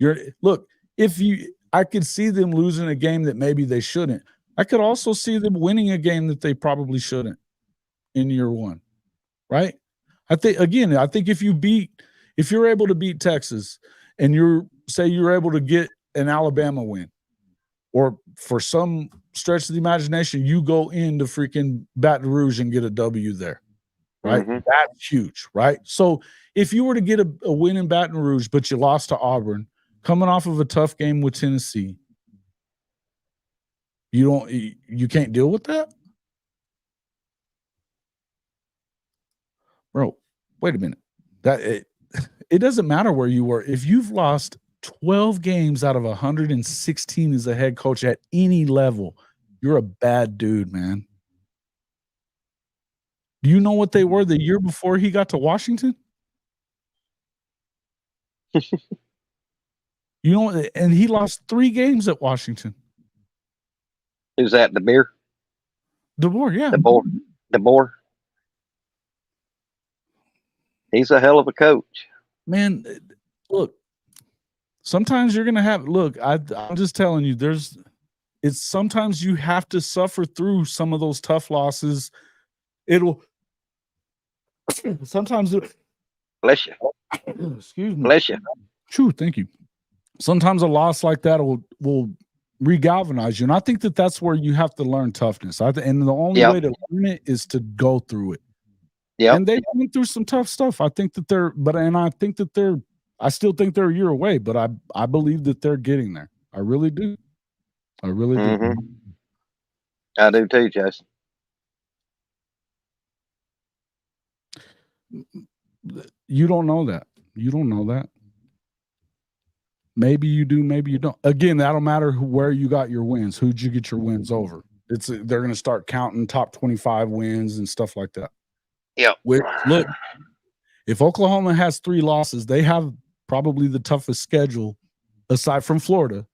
I could see them losing a game that maybe they shouldn't. I could also see them winning a game that they probably shouldn't in year one, right? I think if you're able to beat Texas and you're able to get an Alabama win, or for some stretch of the imagination, you go into freaking Baton Rouge and get a W there, right? Mm-hmm. That's huge, right? So if you were to get a win in Baton Rouge, but you lost to Auburn, coming off of a tough game with Tennessee, you can't deal with that? Bro, wait a minute. It doesn't matter where you were. If you've lost 12 games out of 116 as a head coach at any level, you're a bad dude, man. Do you know what they were the year before he got to Washington? And he lost 3 games at Washington. Who's that? DeBoer? DeBoer, yeah. DeBoer. He's a hell of a coach. Man, look, sometimes you're going to have – look, I'm just telling you, sometimes you have to suffer through some of those tough losses. Sometimes – bless you. Excuse me. Bless you. True, thank you. Sometimes a loss like that will re-galvanize you. And I think that's where you have to learn toughness. And the only way to learn it is to go through it. Yeah. And they went through some tough stuff. I think that I still think they're a year away, but I believe that they're getting there. I really do. I really do. I do too, Jason. You don't know that. You don't know that. Maybe you do, maybe you don't. Again, that don't matter where you got your wins. Who'd you get your wins over? They're going to start counting top 25 wins and stuff like that. Yeah. Look, if Oklahoma has 3 losses, they have probably the toughest schedule aside from Florida,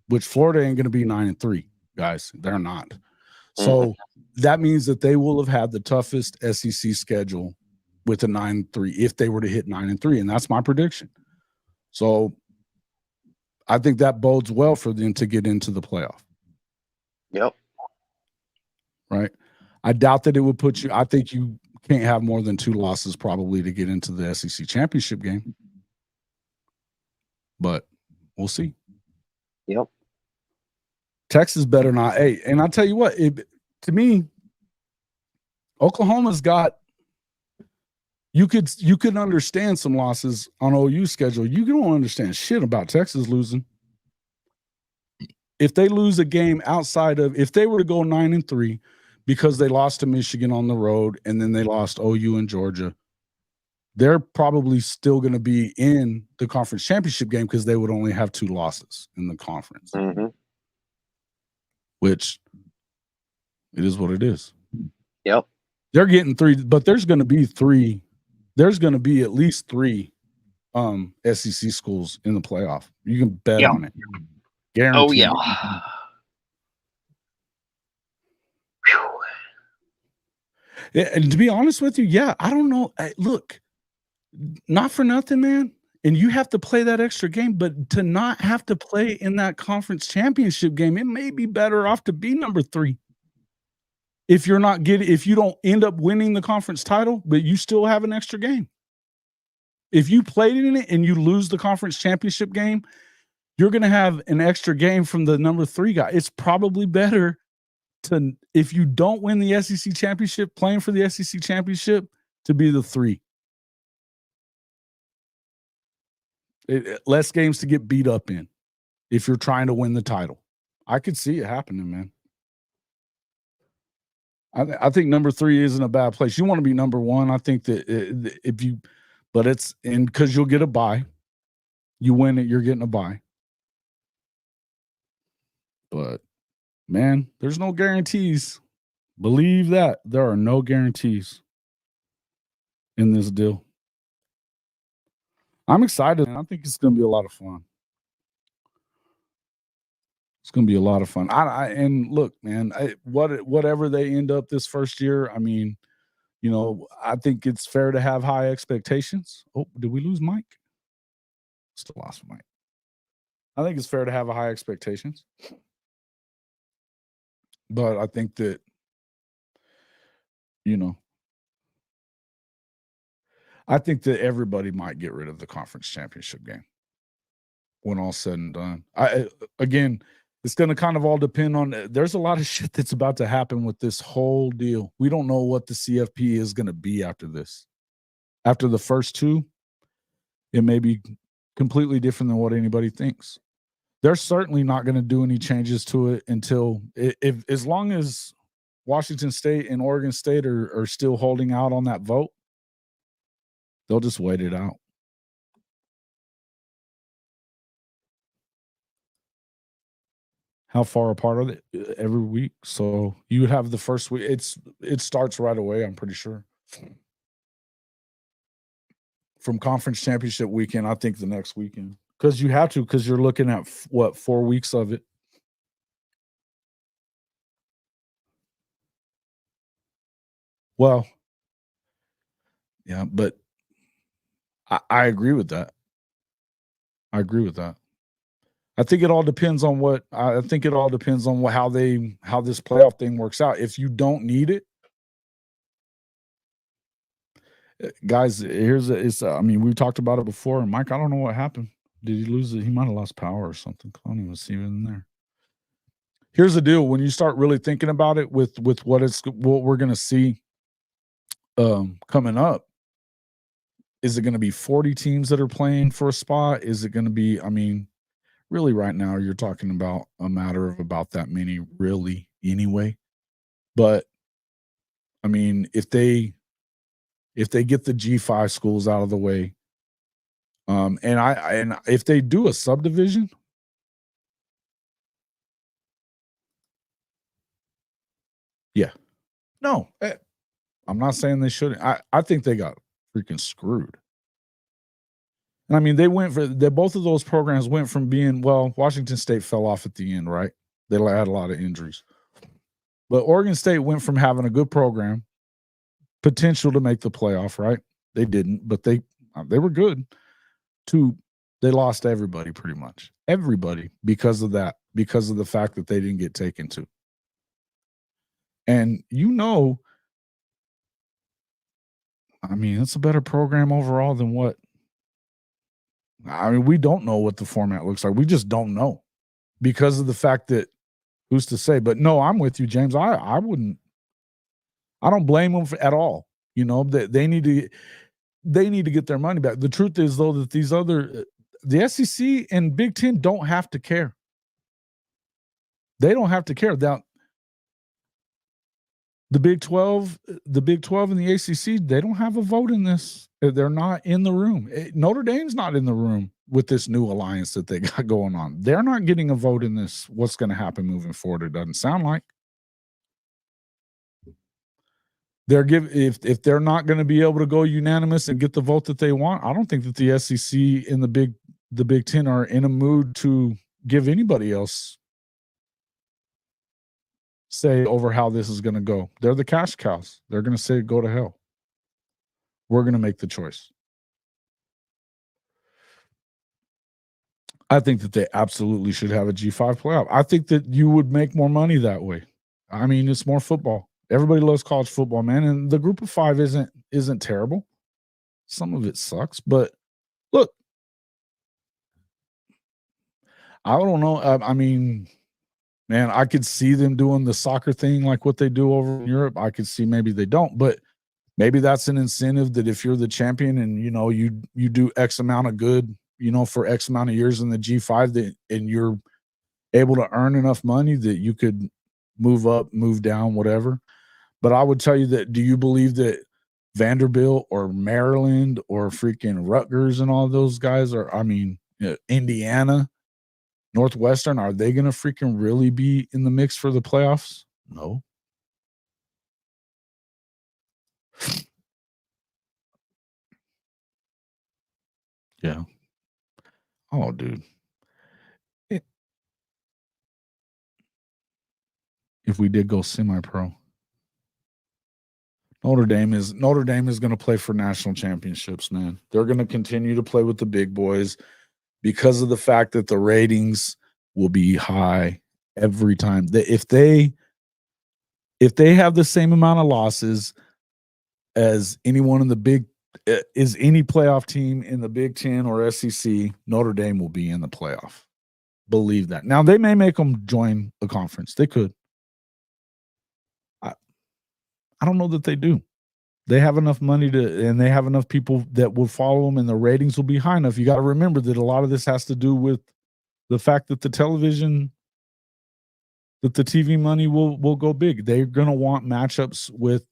which Florida ain't going to be 9-3, guys. They're not. So that means that they will have had the toughest SEC schedule with a 9-3 if they were to hit 9-3, and that's my prediction. So I think that bodes well for them to get into the playoff. Yep. Right. I doubt that it would put you – I think you can't have more than 2 losses probably to get into the SEC championship game. But we'll see. Yep. Texas better not – hey, and I'll tell you what, to me, Oklahoma's got. You could understand some losses on OU's schedule. You don't understand shit about Texas losing. If they lose a game if they were to go 9-3 because they lost to Michigan on the road and then they lost OU and Georgia, they're probably still going to be in the conference championship game because they would only have 2 losses in the conference. Mm-hmm. Which it is what it is. Yep. They're getting 3, but there's going to be 3. There's going to be at least 3 SEC schools in the playoff. You can bet on it. Guaranteed. Oh, yeah. And to be honest with you, yeah, I don't know. Look, not for nothing, man. And you have to play that extra game, but to not have to play in that conference championship game, it may be better off to be number 3. If you don't end up winning the conference title, but you still have an extra game. If you played in it and you lose the conference championship game, you're going to have an extra game from the number 3 guy. It's probably better if you don't win the SEC championship, playing for the SEC championship, to be the 3. Less games to get beat up in if you're trying to win the title. I could see it happening, man. I think number 3 isn't a bad place. You want to be number 1. I think that because you'll get a bye. You win it, you're getting a bye. But, man, there's no guarantees. Believe that. There are no guarantees in this deal. I'm excited. I think it's going to be a lot of fun. It's going to be a lot of fun. And look, man, whatever they end up this first year, I mean, I think it's fair to have high expectations. Oh, did we lose Mike? Still lost Mike. I think it's fair to have high expectations. But I think that, I think that everybody might get rid of the conference championship game when all's said and done. Again, it's going to kind of all depend on – there's a lot of shit that's about to happen with this whole deal. We don't know what the CFP is going to be after this. After the first 2, it may be completely different than what anybody thinks. They're certainly not going to do any changes to it until as long as Washington State and Oregon State are still holding out on that vote, they'll just wait it out. How far apart are they? Every week? So you have the first week. It starts right away, I'm pretty sure. From conference championship weekend, I think the next weekend. Because you have to, because you're looking at, 4 weeks of it. Well, yeah, but I agree with that. I think it all depends on how this playoff thing works out. If you don't need it, guys, we talked about it before. And Mike, I don't know what happened. Did he lose it? He might have lost power or something. I don't even see it in there. Here's the deal. When you start really thinking about it with what we're going to see coming up, is it going to be 40 teams that are playing for a spot? Is it going to be, really right now you're talking about a matter of about that many really anyway. But, if they get the G5 schools out of the way, and if they do a subdivision, yeah. No, I'm not saying they shouldn't. I think they got freaking screwed. And both of those programs went from being, Washington State fell off at the end, right? They had a lot of injuries. But Oregon State went from having a good program, potential to make the playoff, right? They didn't, but they were good. They lost everybody pretty much. Everybody because of that, because of the fact that they didn't get taken to. And it's a better program overall than what we don't know what the format looks like. We just don't know because of the fact that who's to say. But no, I'm with you, James. I wouldn't I don't blame them at all. You know, they need to get their money back. The truth is, though, that the SEC and Big Ten don't have to care. They don't have to care. Now, the Big 12 and the ACC, they don't have a vote in this. They're not in the room. Notre Dame's not in the room with this new alliance that they got going on. They're not getting a vote in this. What's going to happen moving forward? It doesn't sound like. If they're not going to be able to go unanimous and get the vote that they want, I don't think that the SEC and the Big Ten are in a mood to give anybody else say over how this is going to go. They're the cash cows. They're going to say, go to hell. We're going to make the choice. I think that they absolutely should have a G5 playoff. I think that you would make more money that way. I mean, it's more football. Everybody loves college football, man. And the group of 5 isn't terrible. Some of it sucks, but look, I don't know. I mean, man, I could see them doing the soccer thing like what they do over in Europe. I could see maybe they don't, but maybe that's an incentive that if you're the champion and, you know, you do X amount of good, you know, for X amount of years in the G5 and you're able to earn enough money that you could move up, move down, whatever. But I would tell you that, do you believe that Vanderbilt or Maryland or freaking Rutgers and all those guys Indiana, Northwestern, are they going to freaking really be in the mix for the playoffs? No. Yeah. Oh, dude. If we did go semi-pro, Notre Dame is going to play for national championships, man. They're going to continue to play with the big boys because of the fact that the ratings will be high every time. If they have the same amount of losses as anyone in the any playoff team in the Big Ten or SEC, Notre Dame will be in the playoff. Believe that. Now, they may make them join a conference. They could. I don't know that they do. They have enough money and they have enough people that will follow them, and the ratings will be high enough. You got to remember that a lot of this has to do with the fact that the TV money will go big. They're going to want matchups with.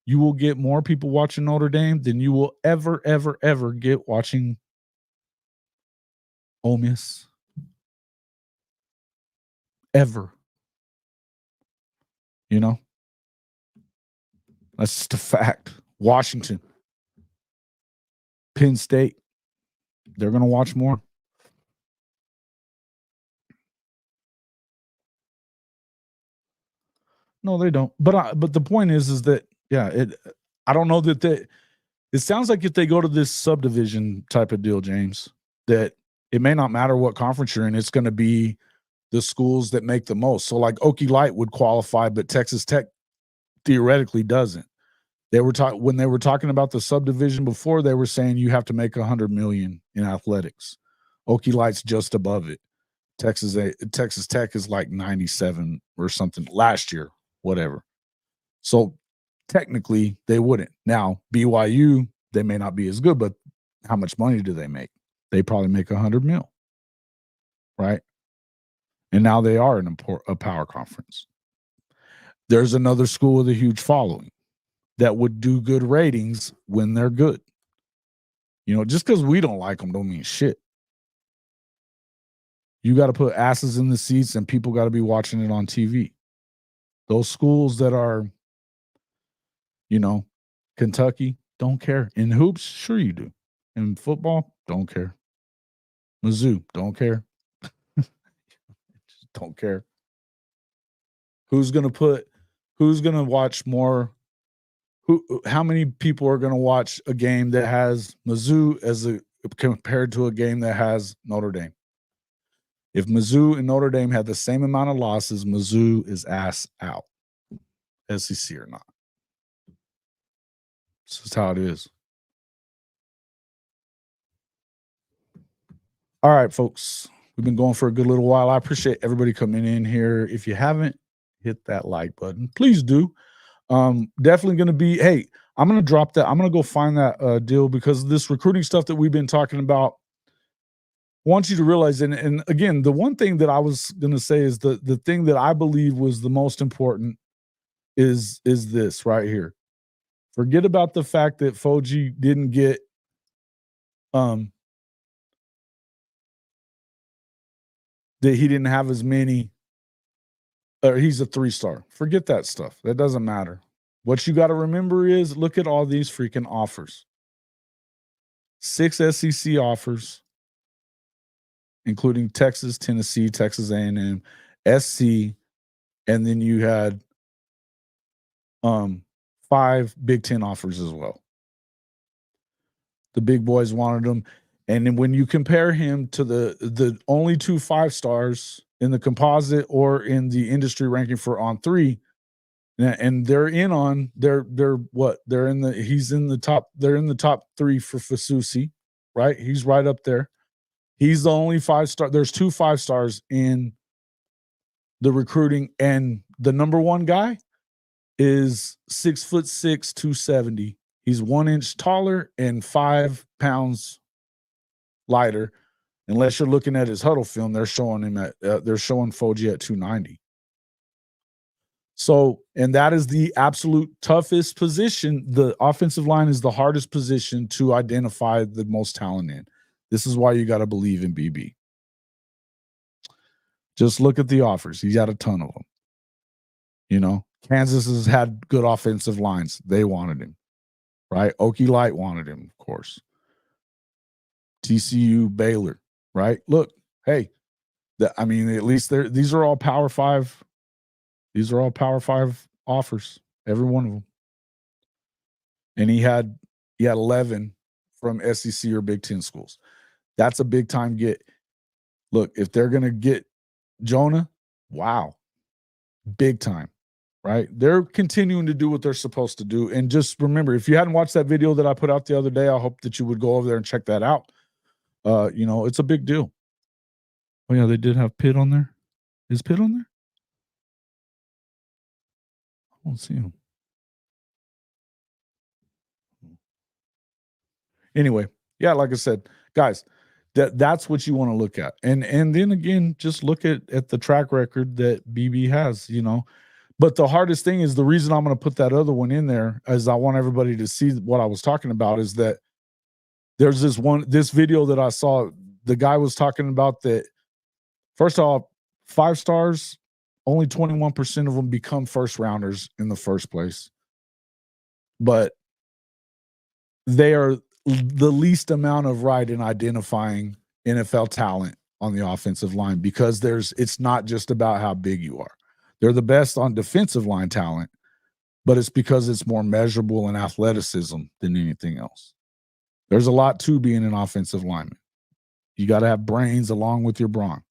You will get more people watching Notre Dame than you will ever, ever, ever get watching Ole Miss. Ever. You know? That's just a fact. Washington. Penn State. They're going to watch more. No, they don't. But the point is that, yeah, I don't know that it sounds like if they go to this subdivision type of deal, James, that it may not matter what conference you're in. It's going to be the schools that make the most. So like Okie Light would qualify, but Texas Tech theoretically doesn't. When they were talking about the subdivision before, they were saying you have to make $100 million in athletics. Okie Light's just above it. Texas Tech is like 97 or something last year, whatever. So technically they wouldn't. Now BYU, they may not be as good, but how much money do they make? They probably make $100 million, right? And now they are a power conference. There's another school with a huge following that would do good ratings when they're good. You know, just because we don't like them don't mean shit. You got to put asses in the seats and people got to be watching it on TV. Those schools that are, you know, Kentucky, don't care. In hoops, sure you do. In football, don't care. Mizzou, don't care. Just don't care. Who's going to watch more? How many people are going to watch a game that has Mizzou compared to a game that has Notre Dame? If Mizzou and Notre Dame had the same amount of losses, Mizzou is ass out, SEC or not. This is how it is. All right, folks. We've been going for a good little while. I appreciate everybody coming in here. If you haven't hit that like button, please do. Definitely going to be. Hey, I'm going to drop that. I'm going to go find that deal because this recruiting stuff that we've been talking about. Want you to realize, and again, the one thing that I was going to say is the thing that I believe was the most important is this right here. Forget about the fact that Foji didn't get that he didn't have as many, or he's a 3-star. Forget that stuff. That doesn't matter. What you got to remember is look at all these freaking offers. 6 SEC offers, including Texas, Tennessee, Texas A&M, SC, and then you had 5 Big Ten offers as well. The big boys wanted him. And then when you compare him to the only 2 5-stars in the composite or in the industry ranking for on 3, and they're in on they're what? They're in the he's in the top, they're in the top 3 for Fasusi, right? He's right up there. He's the only 5-star. There's 2 5-stars in the recruiting, and the number 1 guy is 6'6", 270. He's 1 inch taller and 5 pounds lighter. Unless you're looking at his huddle film, they're showing him at they're showing Foji at 290. So, and that is the absolute toughest position. The offensive line is the hardest position to identify the most talent in. This is why you got to believe in BB. Just look at the offers. He's got a ton of them. You know, Kansas has had good offensive lines. They wanted him, right? Okie Light wanted him, of course. TCU, Baylor, right? Look, hey, I mean, at least these are all Power 5. These are all Power 5 offers, every one of them. And he had 11 from SEC or Big Ten schools. That's a big time get. Look, if they're going to get Jonah, wow, big time, right? They're continuing to do what they're supposed to do. And just remember, if you hadn't watched that video that I put out the other day, I hope that you would go over there and check that out. You know, it's a big deal. Oh, yeah, they did have Pitt on there. Is Pitt on there? I don't see him. Anyway, yeah, like I said, guys, that's what you want to look at. And then again, just look at the track record that BB has, you know. But the hardest thing is, the reason I'm going to put that other one in there is I want everybody to see what I was talking about, is that there's this video that I saw. The guy was talking about that, first off, 5 stars, only 21% of them become first rounders in the first place. But they are the least amount of right in identifying NFL talent on the offensive line, because it's not just about how big you are. They're the best on defensive line talent, but it's because it's more measurable in athleticism than anything else. There's a lot to being an offensive lineman. You got to have brains along with your brawn.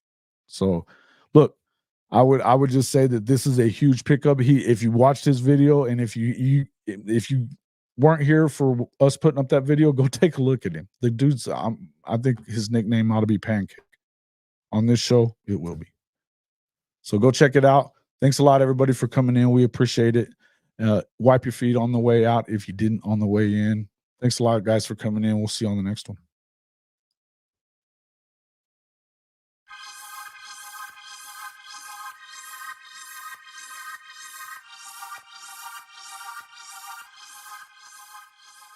So, look, I would just say that this is a huge pickup. If you watched his video, and if you weren't here for us putting up that video, go take a look at him. The dude's, I think his nickname ought to be Pancake. On this show, it will be. So go check it out. Thanks a lot, everybody, for coming in. We appreciate it. Wipe your feet on the way out if you didn't on the way in. Thanks a lot, guys, for coming in. We'll see you on the next one.